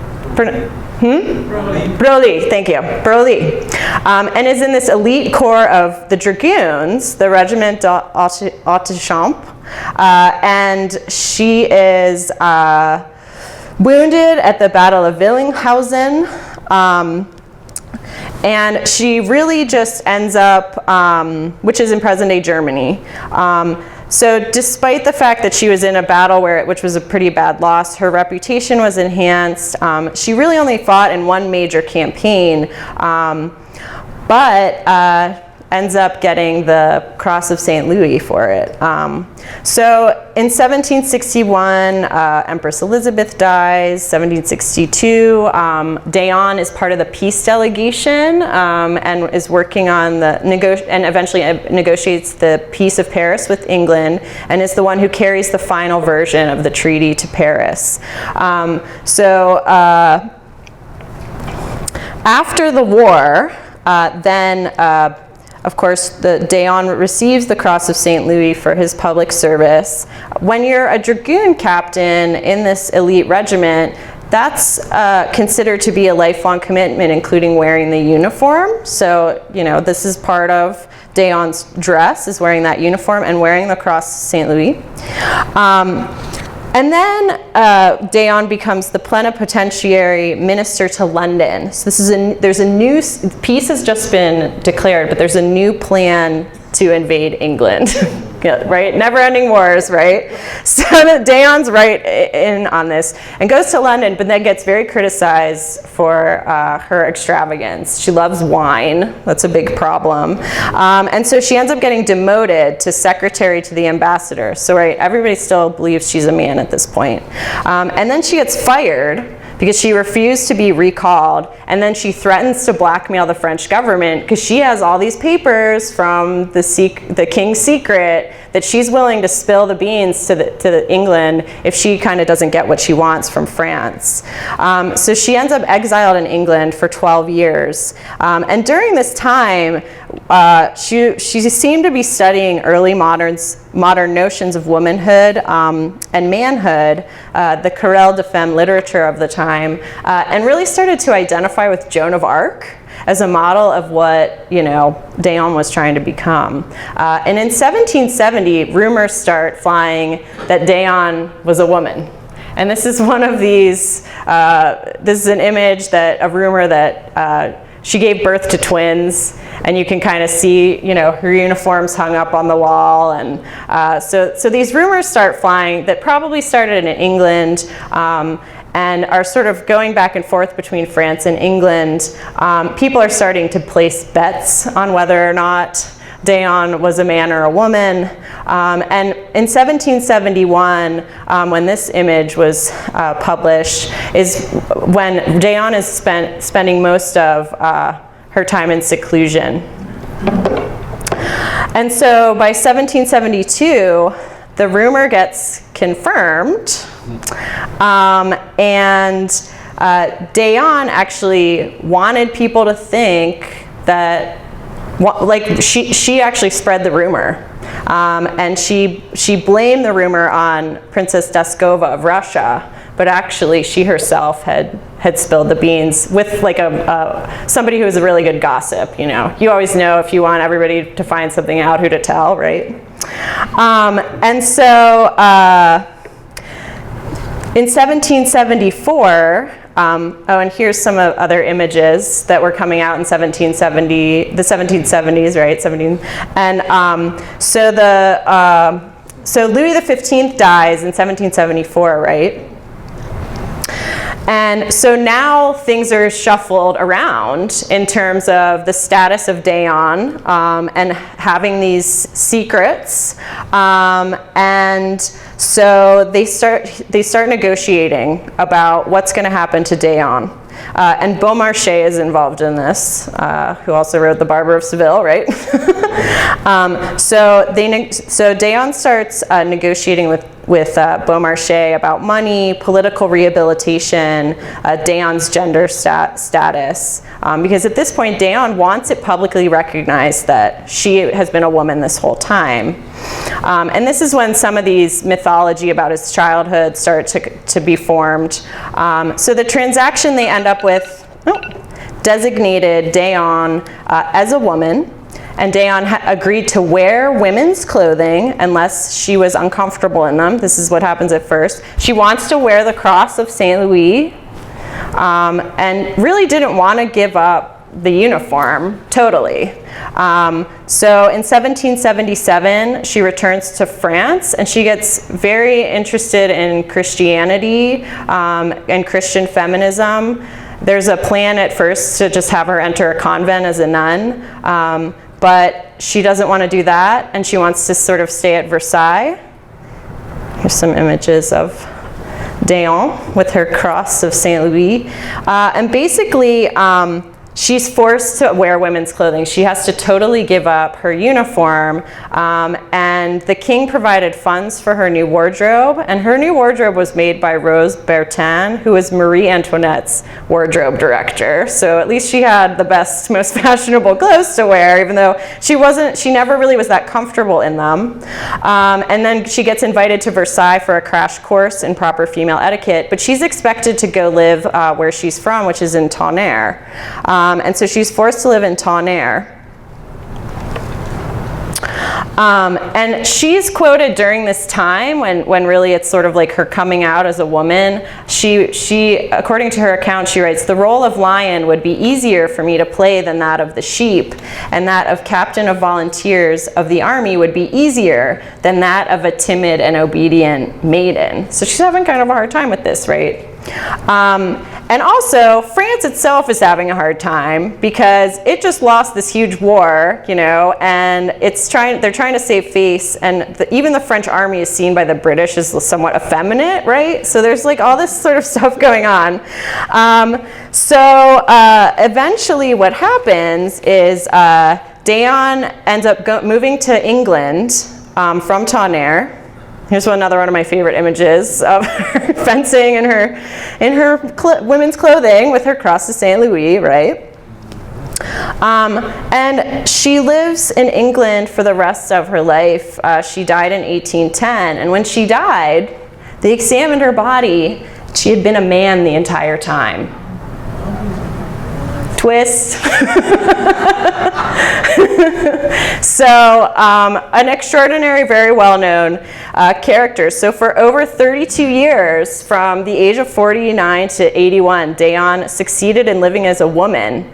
Speaker 1: Broglie, thank you. Broglie, and is in this elite corps of the dragoons, the Regiment d'Autichamp, and she is wounded at the Battle of Willinghausen, and she really just ends up, which is in present-day Germany. So despite the fact that she was in a battle which was a pretty bad loss, her reputation was enhanced. She really only fought in one major campaign, but ends up getting the Cross of St. Louis for it. So in 1761, Empress Elizabeth dies. 1762, Dejan is part of the peace delegation and is working on and eventually negotiates the Peace of Paris with England, and is the one who carries the final version of the treaty to Paris. After the war, of course, Dejan receives the Cross of St. Louis for his public service. When you're a dragoon captain in this elite regiment, that's considered to be a lifelong commitment, including wearing the uniform. So, this is part of Dejan's dress, is wearing that uniform and wearing the Cross of St. Louis. And then Dejan becomes the plenipotentiary minister to London. So there's a new, peace has just been declared, but there's a new plan to invade England, right? Never-ending wars, right? So Dejan's right in on this and goes to London, but then gets very criticized for her extravagance. She loves wine. That's a big problem. And so she ends up getting demoted to secretary to the ambassador. So everybody still believes she's a man at this point. And then she gets fired because she refused to be recalled, and then she threatens to blackmail the French government because she has all these papers from the king's secret that she's willing to spill the beans to England if she kind of doesn't get what she wants from France. So she ends up exiled in England for 12 years. And during this time, she seemed to be studying early modern notions of womanhood and manhood, the querelle de femme literature of the time, and really started to identify with Joan of Arc as a model of what, Dejan was trying to become. And in 1770, rumors start flying that Dejan was a woman. And this is one of these, this is an image a rumor that she gave birth to twins, and you can kind of see, her uniforms hung up on the wall. And so these rumors start flying that probably started in England, and are sort of going back and forth between France and England. People are starting to place bets on whether or not Dejan was a man or a woman. And in 1771, when this image was published, is when Dejan is spending most of her time in seclusion. And so by 1772, the rumor gets confirmed, and Dejan actually wanted people to think that, she actually spread the rumor, and she blamed the rumor on Princess Daskova of Russia, but actually she herself had spilled the beans with somebody who was a really good gossip. You always know if you want everybody to find something out, who to tell, right? And so in 1774, and here's some other images that were coming out in the 1770s, right? So Louis XV dies in 1774, right? And so now things are shuffled around in terms of the status of Dejan and having these secrets. And so they start negotiating about what's going to happen to Dejan. And Beaumarchais is involved in this, who also wrote The Barber of Seville, right? So Dejan starts negotiating with Beaumarchais about money, political rehabilitation, Dejan's gender status. Because at this point, Dejan wants it publicly recognized that she has been a woman this whole time. And this is when some of these mythology about his childhood start to be formed. So the transaction they end up with designated Dejan as a woman, and Dejan agreed to wear women's clothing unless she was uncomfortable in them. This is what happens at first. She wants to wear the cross of St. Louis, and really didn't want to give up the uniform totally. So in 1777, she returns to France, and she gets very interested in Christianity and Christian feminism. There's a plan at first to just have her enter a convent as a nun, but she doesn't want to do that, and she wants to sort of stay at Versailles. Here's some images of Dejan with her cross of St. Louis. And basically, she's forced to wear women's clothing. She has to totally give up her uniform, and the king provided funds for her new wardrobe, and her new wardrobe was made by Rose Bertin, who was Marie Antoinette's wardrobe director. So at least she had the best, most fashionable clothes to wear, even though she never really was that comfortable in them. And then she gets invited to Versailles for a crash course in proper female etiquette, but she's expected to go live where she's from, which is in Tonnerre. And so she's forced to live in Tonnerre. And she's quoted during this time when really it's sort of like her coming out as a woman. She, according to her account, she writes, "The role of lion would be easier for me to play than that of the sheep, and that of captain of volunteers of the army would be easier than that of a timid and obedient maiden." So she's having kind of a hard time with this, right? And also, France itself is having a hard time because it just lost this huge war, you know, and they're trying to save face, and even the French army is seen by the British as somewhat effeminate, right? So there's like all this sort of stuff going on. So eventually what happens is Dejan ends up moving to England from Tonnerre. Here's another one of my favorite images of her fencing in her women's clothing with her cross of St. Louis, right? And she lives in England for the rest of her life. She died in 1810, and when she died, they examined her body. She had been a man the entire time. Twist. So an extraordinary, very well-known character. So for over 32 years, from the age of 49 to 81, Dejan succeeded in living as a woman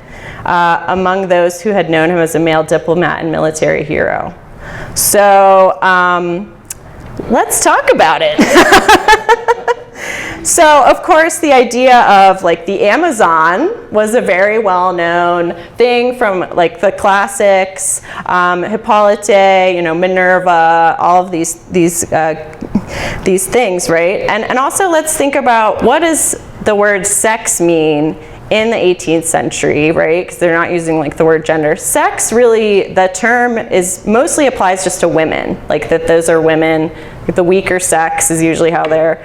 Speaker 1: among those who had known him as a male diplomat and military hero. So let's talk about it. So, of course, the idea of like the Amazon was a very well-known thing from like the classics, Hippolyte, you know, Minerva, all of these things, right? And also let's think about, what does the word sex mean in the 18th century, right? Because they're not using like the word gender. Sex, really, the term mostly applies just to women, like that those are women. The weaker sex is usually how they're,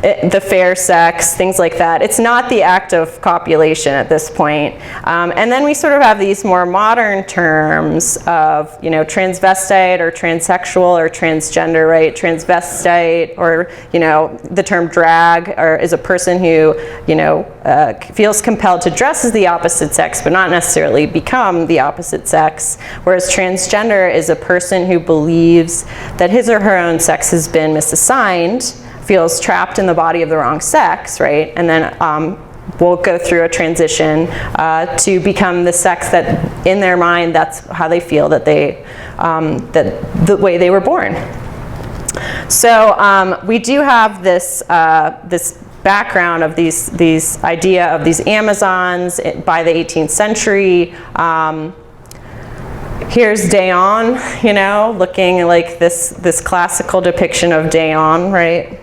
Speaker 1: the fair sex, things like that. It's not the act of copulation at this point. And then we sort of have these more modern terms of, you know, transvestite or transsexual or transgender, right? Transvestite, or, you know, the term drag, or is a person who, you know, feels compelled to dress as the opposite sex but not necessarily become the opposite sex. Whereas transgender is a person who believes that his or her own sex has been misassigned, feels trapped in the body of the wrong sex, right? And then will go through a transition to become the sex that, in their mind, that's how they feel that they, that the way they were born. So we do have this, this background of these idea of these Amazons by the 18th century. Here's Dejan, you know, looking like this classical depiction of Dejan, right?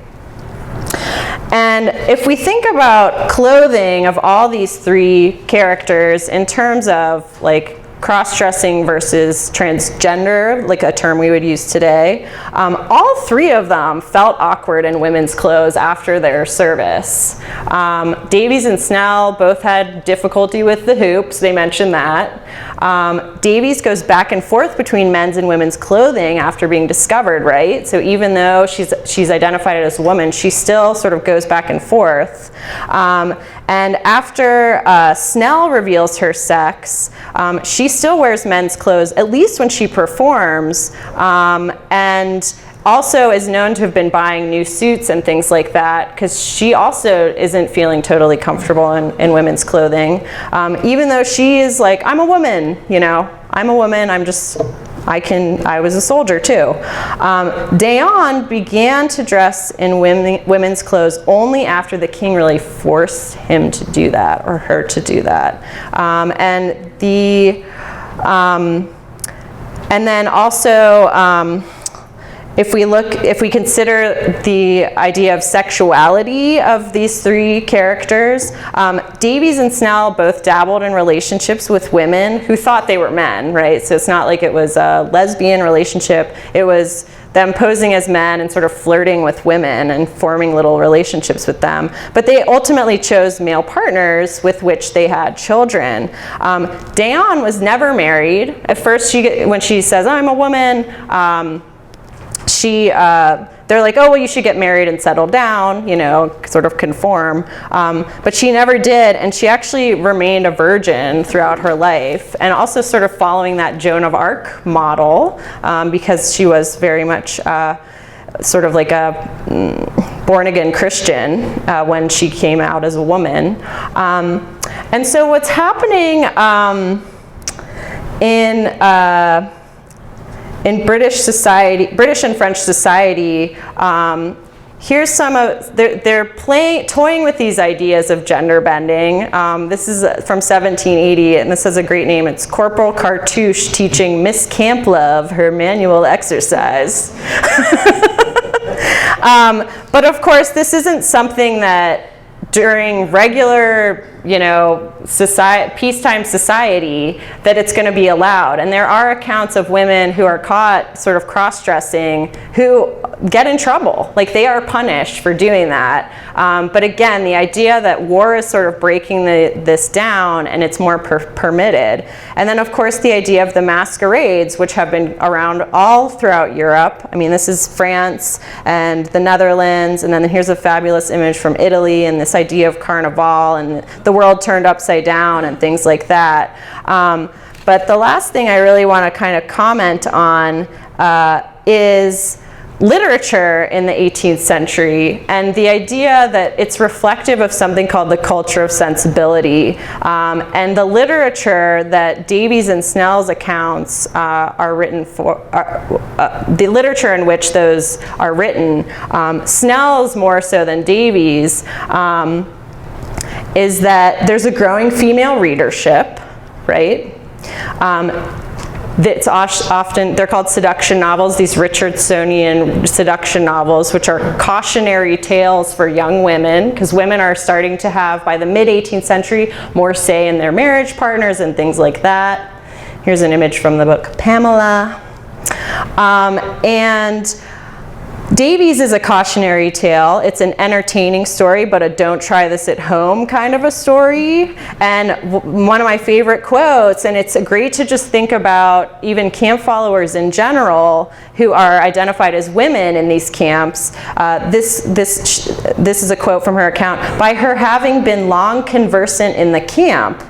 Speaker 1: And if we think about clothing of all these three characters in terms of like cross-dressing versus transgender, like a term we would use today, all three of them felt awkward in women's clothes after their service. Davies and Snell both had difficulty with the hoops, they mentioned that. Davies goes back and forth between men's and women's clothing after being discovered, right? So even though she's identified as a woman, she still sort of goes back and forth. And after Snell reveals her sex, she still wears men's clothes, at least when she performs, and also is known to have been buying new suits and things like that, because she also isn't feeling totally comfortable in women's clothing. Even though she is like, I'm a woman, you know, I'm a woman, I was a soldier too. Dejan began to dress in women's clothes only after the king really forced him to do that, or her to do that. And then also, if we consider the idea of sexuality of these three characters, Davies and Snell both dabbled in relationships with women who thought they were men, right? So it's not like it was a lesbian relationship. It was them posing as men and sort of flirting with women and forming little relationships with them. But they ultimately chose male partners with which they had children. Dejan was never married. At first, when she says, I'm a woman, they're like, oh, well, you should get married and settle down, you know, sort of conform. But she never did, and she actually remained a virgin throughout her life, and also sort of following that Joan of Arc model, because she was very much sort of like a born-again Christian when she came out as a woman. And so what's happening in British society, British and French society, here's some of, they're toying with these ideas of gender bending. This is from 1780, and this has a great name. It's Corporal Cartouche teaching Miss Camplove her manual exercise. But of course, this isn't something that during regular, you know, peacetime society that it's going to be allowed. And there are accounts of women who are caught sort of cross-dressing who get in trouble. Like, they are punished for doing that. But again, the idea that war is sort of breaking this down, and it's more permitted. And then, of course, the idea of the masquerades, which have been around all throughout Europe. I mean, this is France and the Netherlands, and then here's a fabulous image from Italy, and this idea of carnival and the world turned upside down and things like that. But the last thing I really want to kind of comment on is literature in the 18th century, and the idea that it's reflective of something called the culture of sensibility. And the literature that Davies and Snell's accounts are written for, the literature in which those are written, Snell's more so than Davies, is that there's a growing female readership, right? That's often, they're called seduction novels, these Richardsonian seduction novels, which are cautionary tales for young women, because women are starting to have, by the mid-18th century, more say in their marriage partners and things like that. Here's an image from the book Pamela. And Davies is a cautionary tale. It's an entertaining story, but a don't try this at home kind of a story. And one of my favorite quotes, and it's great to just think about even camp followers in general who are identified as women in these camps. This is a quote from her account. By her having been long conversant in the camp,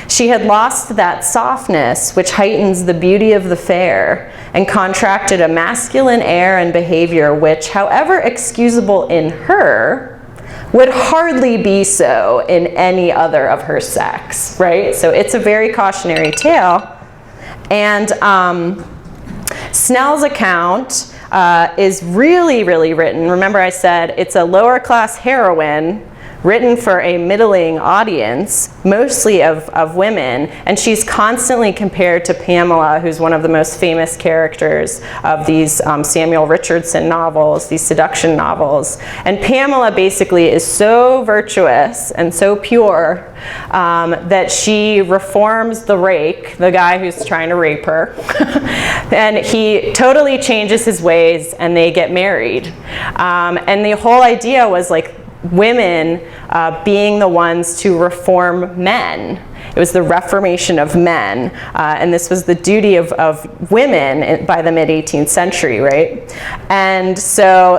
Speaker 1: she had lost that softness which heightens the beauty of the fair, and contracted a masculine air and behavior which, however excusable in her, would hardly be so in any other of her sex, right? So it's a very cautionary tale. And Snell's account is really, really written. Remember I said it's a lower class heroine written for a middling audience, mostly of women, and she's constantly compared to Pamela, who's one of the most famous characters of these Samuel Richardson novels, these seduction novels. And Pamela basically is so virtuous and so pure that she reforms the rake, the guy who's trying to rape her, and he totally changes his ways, and they get married. And the whole idea was like women being the ones to reform men. It was the reformation of men, and this was the duty of women by the mid-18th century, right? And so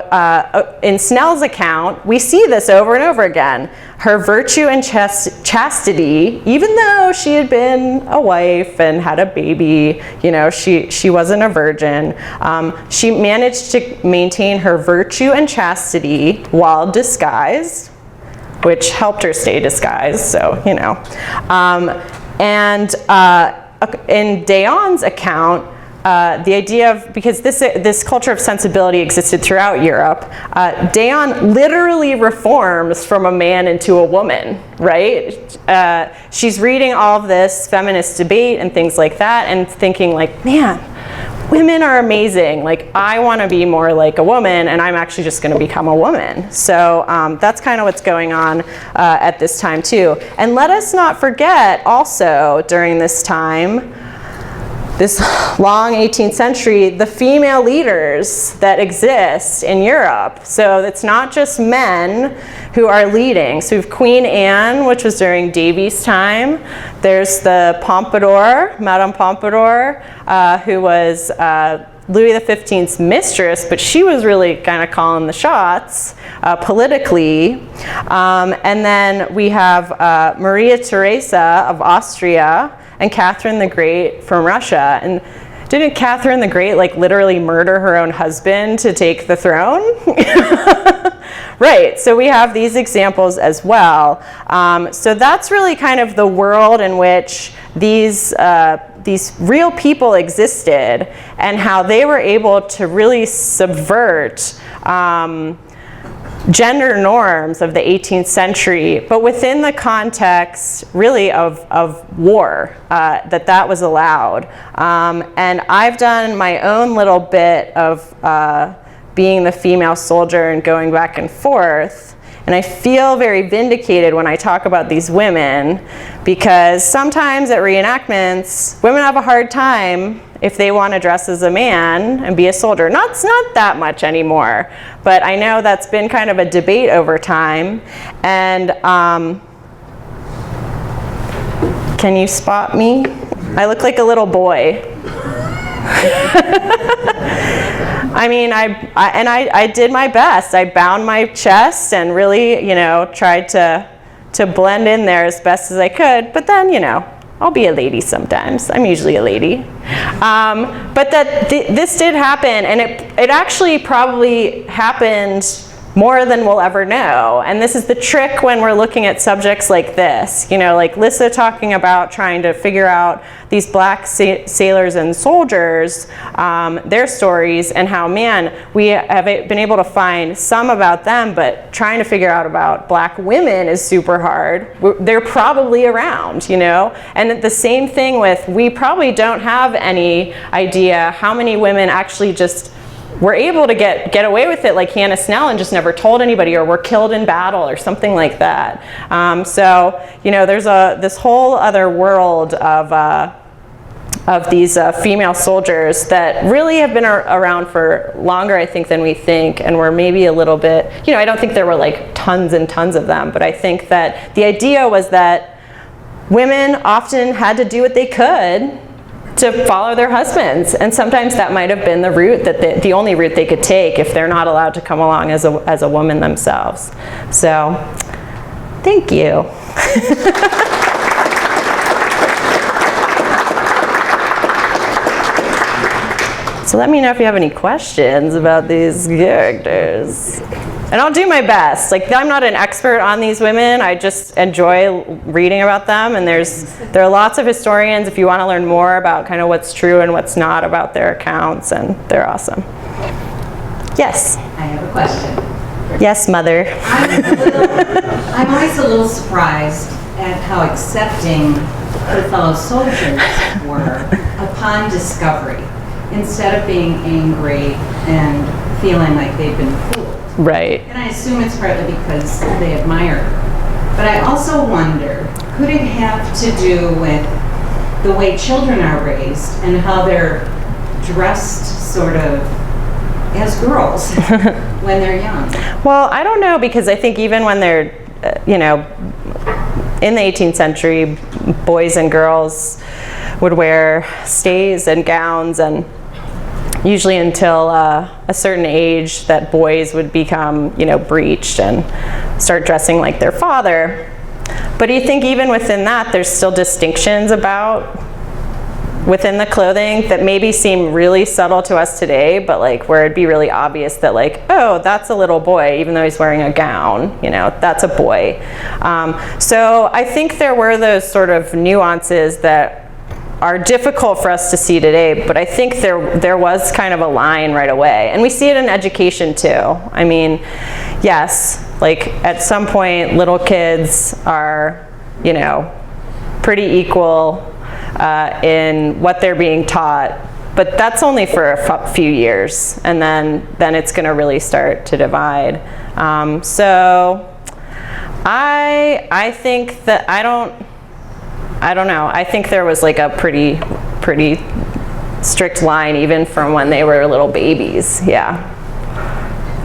Speaker 1: in Snell's account, we see this over and over again. Her virtue and chastity, even though she had been a wife and had a baby, you know, she wasn't a virgin, she managed to maintain her virtue and chastity while disguised, which helped her stay disguised, so, you know. And in Dejan's account, the idea of, because this culture of sensibility existed throughout Europe, Dejan literally reforms from a man into a woman, right? She's reading all of this feminist debate and things like that and thinking like, man, women are amazing. Like, I want to be more like a woman, and I'm actually just going to become a woman. So that's kind of what's going on at this time too. And let us not forget also during this time, this long 18th century, the female leaders that exist in Europe. So it's not just men who are leading. So we have Queen Anne, which was during Davies' time. There's the Pompadour, Madame Pompadour, who was Louis XV's mistress, but she was really kind of calling the shots politically. And then we have Maria Theresa of Austria, and Catherine the Great from Russia. And didn't Catherine the Great like literally murder her own husband to take the throne? Right, so we have these examples as well. So that's really kind of the world in which these real people existed and how they were able to really subvert gender norms of the 18th century, but within the context really of war, that was allowed. And I've done my own little bit of being the female soldier and going back and forth. And I feel very vindicated when I talk about these women, because sometimes at reenactments, women have a hard time if they want to dress as a man and be a soldier. It's not that much anymore, but I know that's been kind of a debate over time. And can you spot me? I look like a little boy. I mean, I did my best. I bound my chest and really, you know, tried to blend in there as best as I could. But then, you know, I'll be a lady sometimes. I'm usually a lady. But this did happen, and it actually probably happened more than we'll ever know. And this is the trick when we're looking at subjects like this. You know, like Lissa talking about trying to figure out these black sailors and soldiers, their stories, and how, man, we have been able to find some about them, but trying to figure out about black women is super hard. They're probably around, you know? And the same thing with, we probably don't have any idea how many women actually just were able to get away with it, like Hannah Snell, and just never told anybody, or were killed in battle or something like that. So, you know, there's this whole other world of these female soldiers that really have been around for longer, I think, than we think, and were maybe a little bit, you know, I don't think there were like tons and tons of them, but I think that the idea was that women often had to do what they could to follow their husbands, and sometimes that might have been the route that the only route they could take if they're not allowed to come along as a woman themselves. So, thank you. So let me know if you have any questions about these characters. And I'll do my best. Like, I'm not an expert on these women. I just enjoy reading about them. And there are lots of historians if you want to learn more about kind of what's true and what's not about their accounts, and they're awesome. Yes?
Speaker 2: I have a question.
Speaker 1: Yes, Mother.
Speaker 2: I'm always a little surprised at how accepting the fellow soldiers were upon discovery, instead of being angry and feeling like they'd been fooled.
Speaker 1: Right.
Speaker 2: And I assume it's partly because they admire her. But I also wonder, could it have to do with the way children are raised and how they're dressed sort of as girls when they're young?
Speaker 1: Well, I don't know, because I think even when they're, in the 18th century, boys and girls would wear stays and gowns, and usually until a certain age that boys would become, breeched and start dressing like their father. But do you think even within that, there's still distinctions within the clothing that maybe seem really subtle to us today, but where it'd be really obvious that oh, that's a little boy, even though he's wearing a gown, that's a boy. So I think there were those sort of nuances that are difficult for us to see today, but I think there was kind of a line right away. And we see it in education too. I mean, yes, at some point little kids are, pretty equal in what they're being taught, but that's only for a few years, and then it's going to really start to divide. So I think that I don't know. I think there was a pretty strict line even from when they were little babies. Yeah.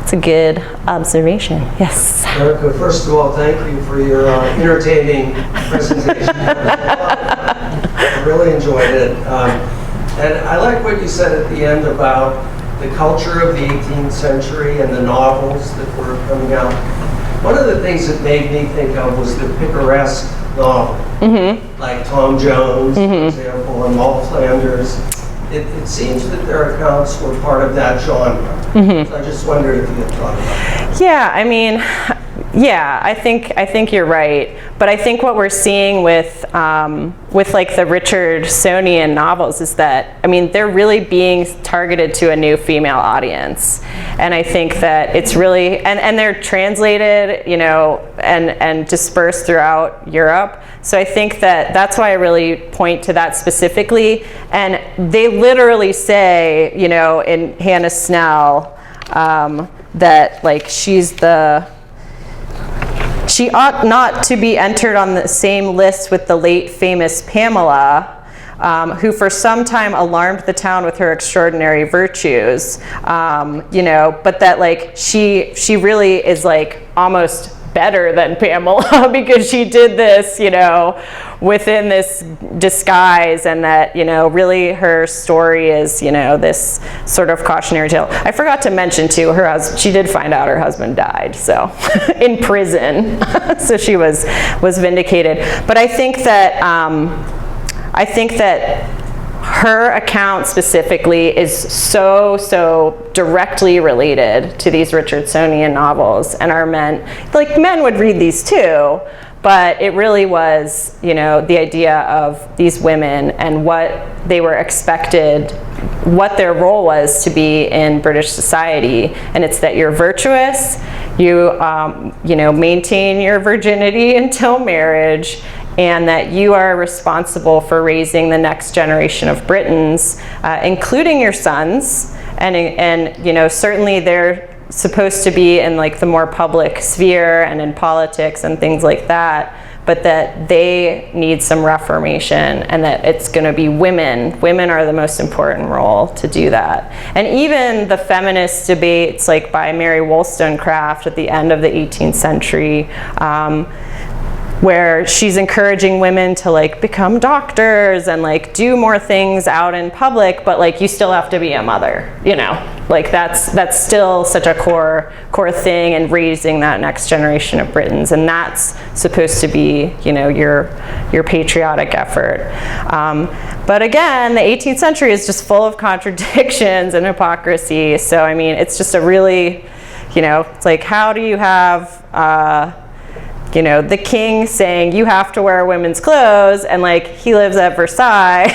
Speaker 1: It's a good observation. Yes.
Speaker 3: Erica, first of all, thank you for your entertaining presentation. I really enjoyed it. And I like what you said at the end about the culture of the 18th century and the novels that were coming out. One of the things that made me think of was the picaresque novel, like Tom Jones, for example, and Maud Flanders. It seems that their accounts were part of that genre. So I just wondered if you could talk about that.
Speaker 1: Yeah, I mean, I think you're right. But I think what we're seeing with the Richardsonian novels is that, I mean, they're really being targeted to a new female audience. And I think that it's really, and they're translated, and dispersed throughout Europe. So I think that that's why I really point to that specifically. And they literally say, in Hannah Snell, that she ought not to be entered on the same list with the late famous Pamela, who for some time alarmed the town with her extraordinary virtues, but that she really is almost better than Pamela because she did this, within this disguise, and that, really her story is, this sort of cautionary tale. I forgot to mention too, she did find out her husband died, so in prison, so she was vindicated. But I think that her account specifically is so directly related to these Richardsonian novels, and our men would read these too, but it really was, the idea of these women and what they were expected, what their role was to be in British society. And it's that you're virtuous, you maintain your virginity until marriage, and that you are responsible for raising the next generation of Britons, including your sons, and certainly they're supposed to be in the more public sphere and in politics and things like that, but that they need some reformation, and that it's going to be women. Women are the most important role to do that. And even the feminist debates by Mary Wollstonecraft at the end of the 18th century, where she's encouraging women to become doctors and do more things out in public, but you still have to be a mother, that's still such a core thing in raising that next generation of Britons, and that's supposed to be your patriotic effort. But again, the 18th century is just full of contradictions and hypocrisy. So I mean, it's just a really, it's how do you have the king saying you have to wear women's clothes, and he lives at Versailles,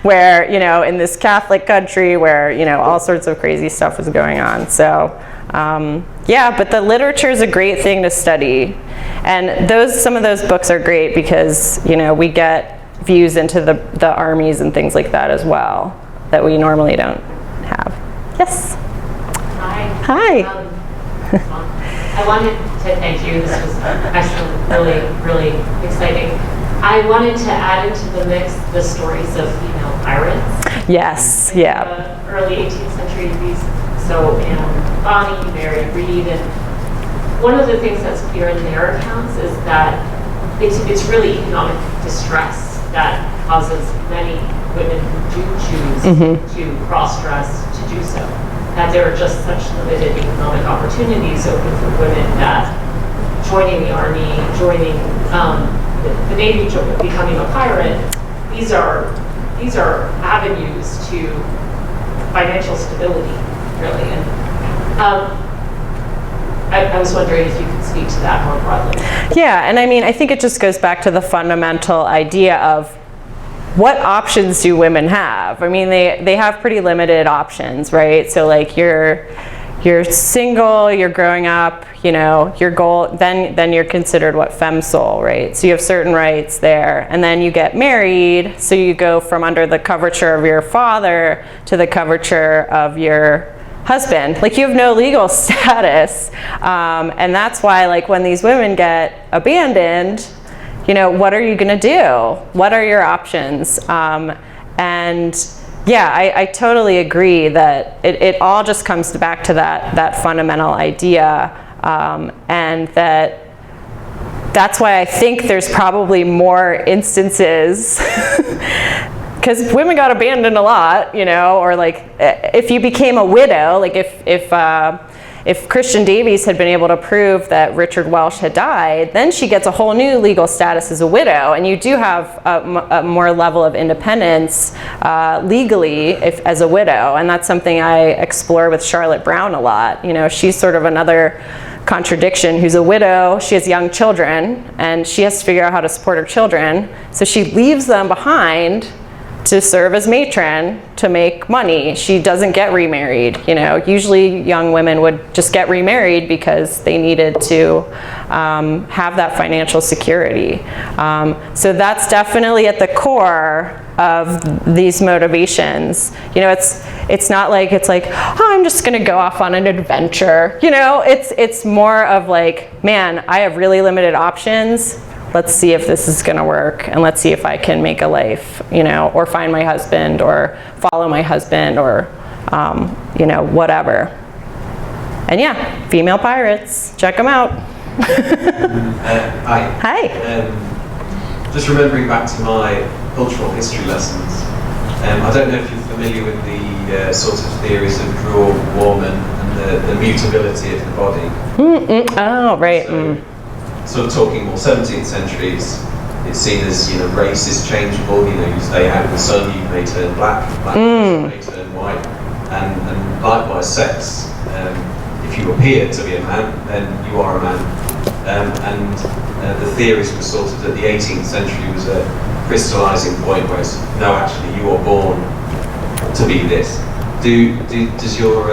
Speaker 1: where, in this Catholic country where, all sorts of crazy stuff is going on. So Yeah, but the literature is a great thing to study. And some of those books are great because, you know, we get views into the armies and things like that as well that we normally don't have. Yes?
Speaker 4: Hi.
Speaker 1: Hi.
Speaker 4: I wanted to thank you. This was excellent, really, really exciting. I wanted to add into the mix the stories of female pirates.
Speaker 1: Yes, yeah.
Speaker 4: The early 18th century, these, so Bonnie, Mary Read, and one of the things that's clear in their accounts is that it's really economic distress that causes many women who do choose to cross-dress to do so. That there are just such limited economic opportunities open for women that joining the army, joining the Navy, becoming a pirate, these are avenues to financial stability, really. And I was wondering if you could speak to that more broadly.
Speaker 1: Yeah, and I mean, I think it just goes back to the fundamental idea of what options do women have? I mean, they have pretty limited options, right? So like you're single, you're growing up, you know, your goal, then you're considered what, femme sole, right? So you have certain rights there, and then you get married, so you go from under the coverture of your father to the coverture of your husband. Like you have no legal status, and that's why like when these women get abandoned, you know, what are you going to do? What are your options? And yeah, I totally agree that it all just comes back to that fundamental idea, and that's why I think there's probably more instances because women got abandoned a lot, you know, or like if you became a widow, like if Christian Davies had been able to prove that Richard Welsh had died, then she gets a whole new legal status as a widow, and you do have a more level of independence legally as a widow, and that's something I explore with Charlotte Brown a lot. You know, she's sort of another contradiction who's a widow, she has young children, and she has to figure out how to support her children, so she leaves them behind to serve as matron to make money. She doesn't get remarried. You know, usually young women would just get remarried because they needed to have that financial security. So that's definitely at the core of these motivations. You know, it's not like oh, I'm just gonna go off on an adventure. You know, it's more of like, man, I have really limited options. Let's see if this is going to work, and let's see if I can make a life, you know, or find my husband, or follow my husband, or, you know, whatever. And yeah, female pirates, check them out.
Speaker 5: Hi.
Speaker 1: Hi.
Speaker 5: Just remembering back to my cultural history lessons, I don't know if you're familiar with the sort of theories of Drew Warman and the mutability of the body.
Speaker 1: Oh, right.
Speaker 5: So, sort of talking more 17th centuries, it's seen as, you know, race is changeable. You know, you stay out in the sun, you may turn black may turn white, and likewise sex. If you appear to be a man, then you are a man. And the theories were sort of that the 18th century was a crystallizing point where it's, no, actually, you are born to be this. Does your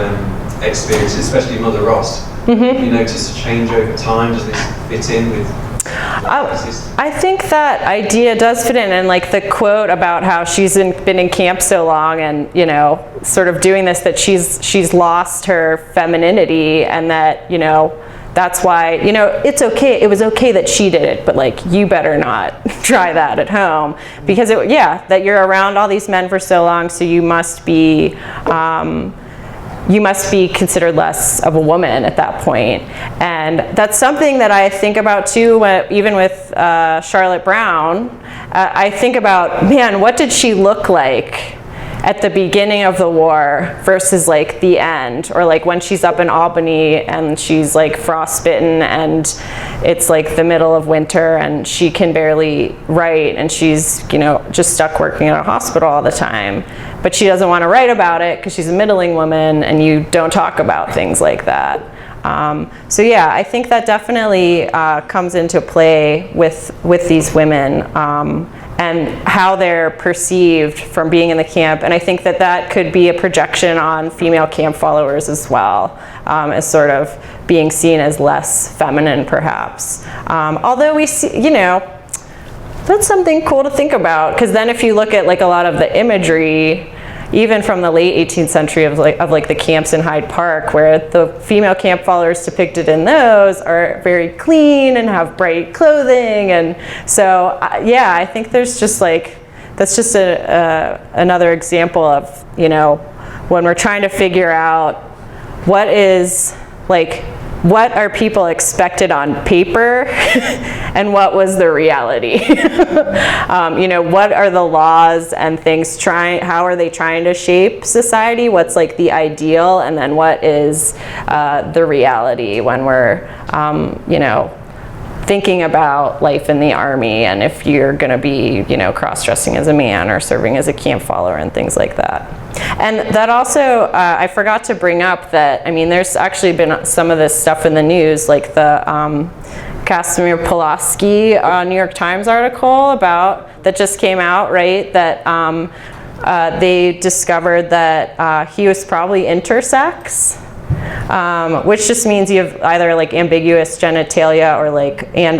Speaker 5: experience, especially Mother Ross, you notice a change over time? Does this fit in with?
Speaker 1: I think that idea does fit in, and like the quote about how she's been in camp so long, and you know, sort of doing this, that she's lost her femininity, and that, you know, that's why, you know, it's okay. It was okay that she did it, but like, you better not try that at home, because that you're around all these men for so long, so you must be considered less of a woman at that point. And that's something that I think about too, even with Charlotte Brown. I think about, man, what did she look like at the beginning of the war versus like the end, or like when she's up in Albany and she's like frostbitten and it's like the middle of winter and she can barely write, and she's, you know, just stuck working at a hospital all the time, but she doesn't want to write about it because she's a middling woman, and you don't talk about things like that. So yeah, I think that definitely comes into play with these women. and how they're perceived from being in the camp. And I think that that could be a projection on female camp followers as well, as sort of being seen as less feminine, perhaps. Although we see, you know, that's something cool to think about, because then if you look at like a lot of the imagery, even from the late 18th century of like the camps in Hyde Park, where the female camp followers depicted in those are very clean and have bright clothing. And so, yeah, I think there's just like, that's just another example of, you know, when we're trying to figure out what is, like, what are people expected on paper and what was the reality? You know, what are the laws and things how are they trying to shape society? What's like the ideal, and then what is the reality when we're, you know, thinking about life in the army, and if you're going to be, you know, cross-dressing as a man or serving as a camp follower and things like that. And that also, I forgot to bring up that, I mean, there's actually been some of this stuff in the news, like the Casimir Pulaski New York Times article that just came out, right? That they discovered that he was probably intersex. Which just means you have either like ambiguous genitalia or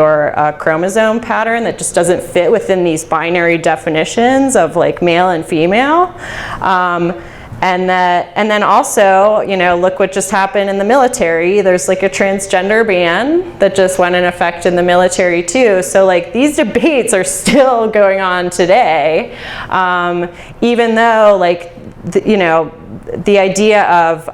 Speaker 1: or a chromosome pattern that just doesn't fit within these binary definitions of like male and female. And then also, you know, look what just happened in the military. There's like a transgender ban that just went in effect in the military too. So like these debates are still going on today, even though like, you know, the idea of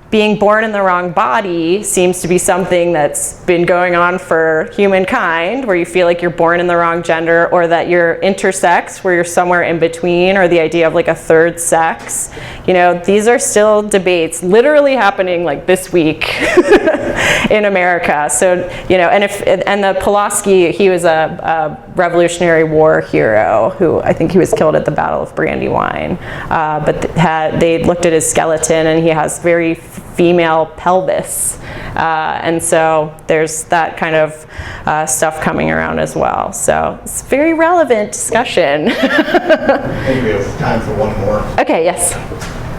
Speaker 1: being born in the wrong body seems to be something that's been going on for humankind, where you feel like you're born in the wrong gender, or that you're intersex, where you're somewhere in between, or the idea of like a third sex. You know, these are still debates literally happening like this week in America. So, you know, and the Pulaski, he was a Revolutionary War hero who I think he was killed at the Battle of Brandywine. But they looked at his skeleton, and he has very female pelvis. And so there's that kind of stuff coming around as well. So it's a very relevant discussion.
Speaker 6: I think we have time for one more.
Speaker 1: Okay, yes.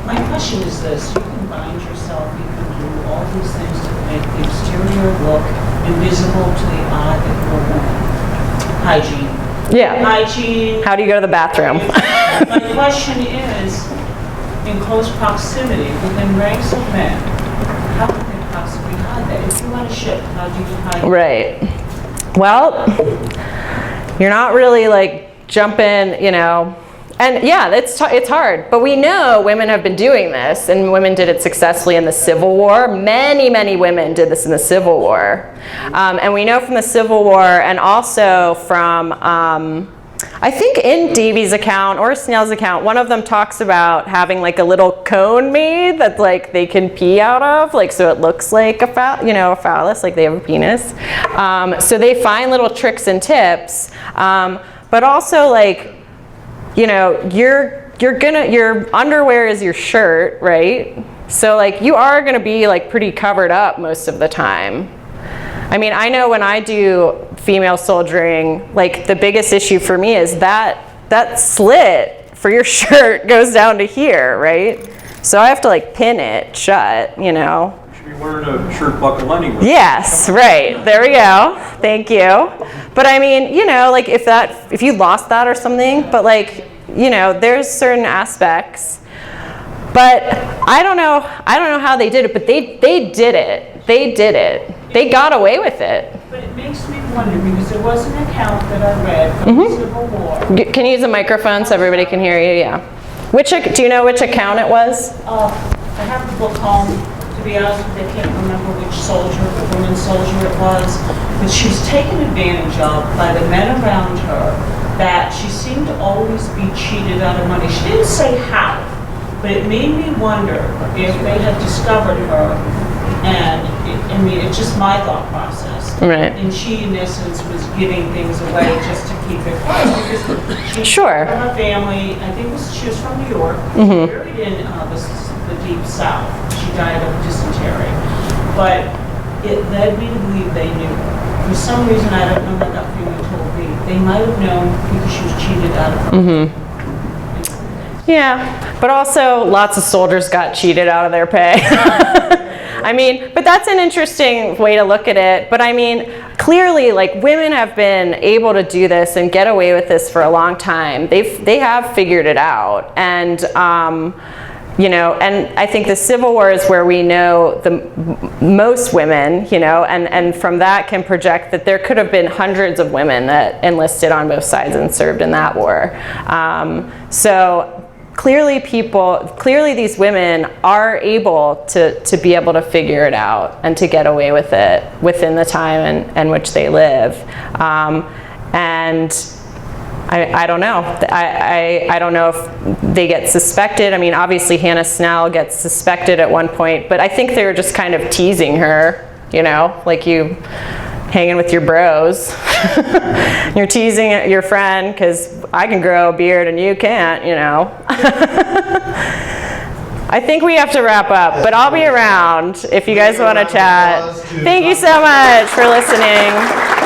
Speaker 7: My question is this: you can bind yourself, you can do all these things to make the exterior look invisible to the eye that you're a woman. Hygiene.
Speaker 1: Yeah.
Speaker 7: Hygiene.
Speaker 1: How do you go to the bathroom?
Speaker 7: My question is, in close proximity, within ranks of men, how can they possibly hide that? If you want to ship, how do you hide that?
Speaker 1: Right. Well, you're not really like jumping, you know. And yeah, it's hard, but we know women have been doing this, and women did it successfully in the Civil War. Many, many women did this in the Civil War. And we know from the Civil War, and also from, I think in Davies' account or Snell's account, one of them talks about having like a little cone made that like they can pee out of, like so it looks like a phallus, like they have a penis. So they find little tricks and tips, but also like, you know, your underwear is your shirt, right? So like you are gonna be like pretty covered up most of the time. I mean, I know when I do female soldiering, like the biggest issue for me is that slit for your shirt goes down to here, right? So I have to like pin it shut, you know.
Speaker 8: You're wearing a shirt buckle anyway.
Speaker 1: Yes, right. There we go. Thank you. But I mean, you know, like if you lost that or something, but like, you know, there's certain aspects. But I don't know how they did it, but they did it. They did it. They got away with it.
Speaker 7: But it makes me wonder, because there was an account that I read from the Civil War.
Speaker 1: Can you use a microphone so everybody can hear you? Yeah. Do you know which account it was?
Speaker 7: I have the book home. To be honest with you, I can't remember which woman soldier it was, but she was taken advantage of by the men around her, that she seemed to always be cheated out of money. She didn't say how, but it made me wonder if they had discovered her, and it's just my thought process.
Speaker 1: Right.
Speaker 7: And she, in essence, was giving things away just to keep it quiet, because she
Speaker 1: Sure.
Speaker 7: from her family, I think she was from New York, buried in the deep south. She died of dysentery. But it led me to believe they knew her. For some reason, I don't know what that family told me. They might have known because she was cheated out of her.
Speaker 1: Yeah, but also lots of soldiers got cheated out of their pay. I mean, but that's an interesting way to look at it. But I mean, clearly, like, women have been able to do this and get away with this for a long time. They have figured it out, and you know, and I think the Civil War is where we know the most women, you know, and from that can project that there could have been hundreds of women that enlisted on both sides and served in that war. So clearly these women are able to be able to figure it out and to get away with it within the time in which they live. And I don't know. I don't know if they get suspected. I mean, obviously Hannah Snell gets suspected at one point, but I think they were just kind of teasing her, you know, like you hanging with your bros. You're teasing your friend because I can grow a beard and you can't, you know. I think we have to wrap up, but I'll be around if you guys want to chat. Thank you so much for listening.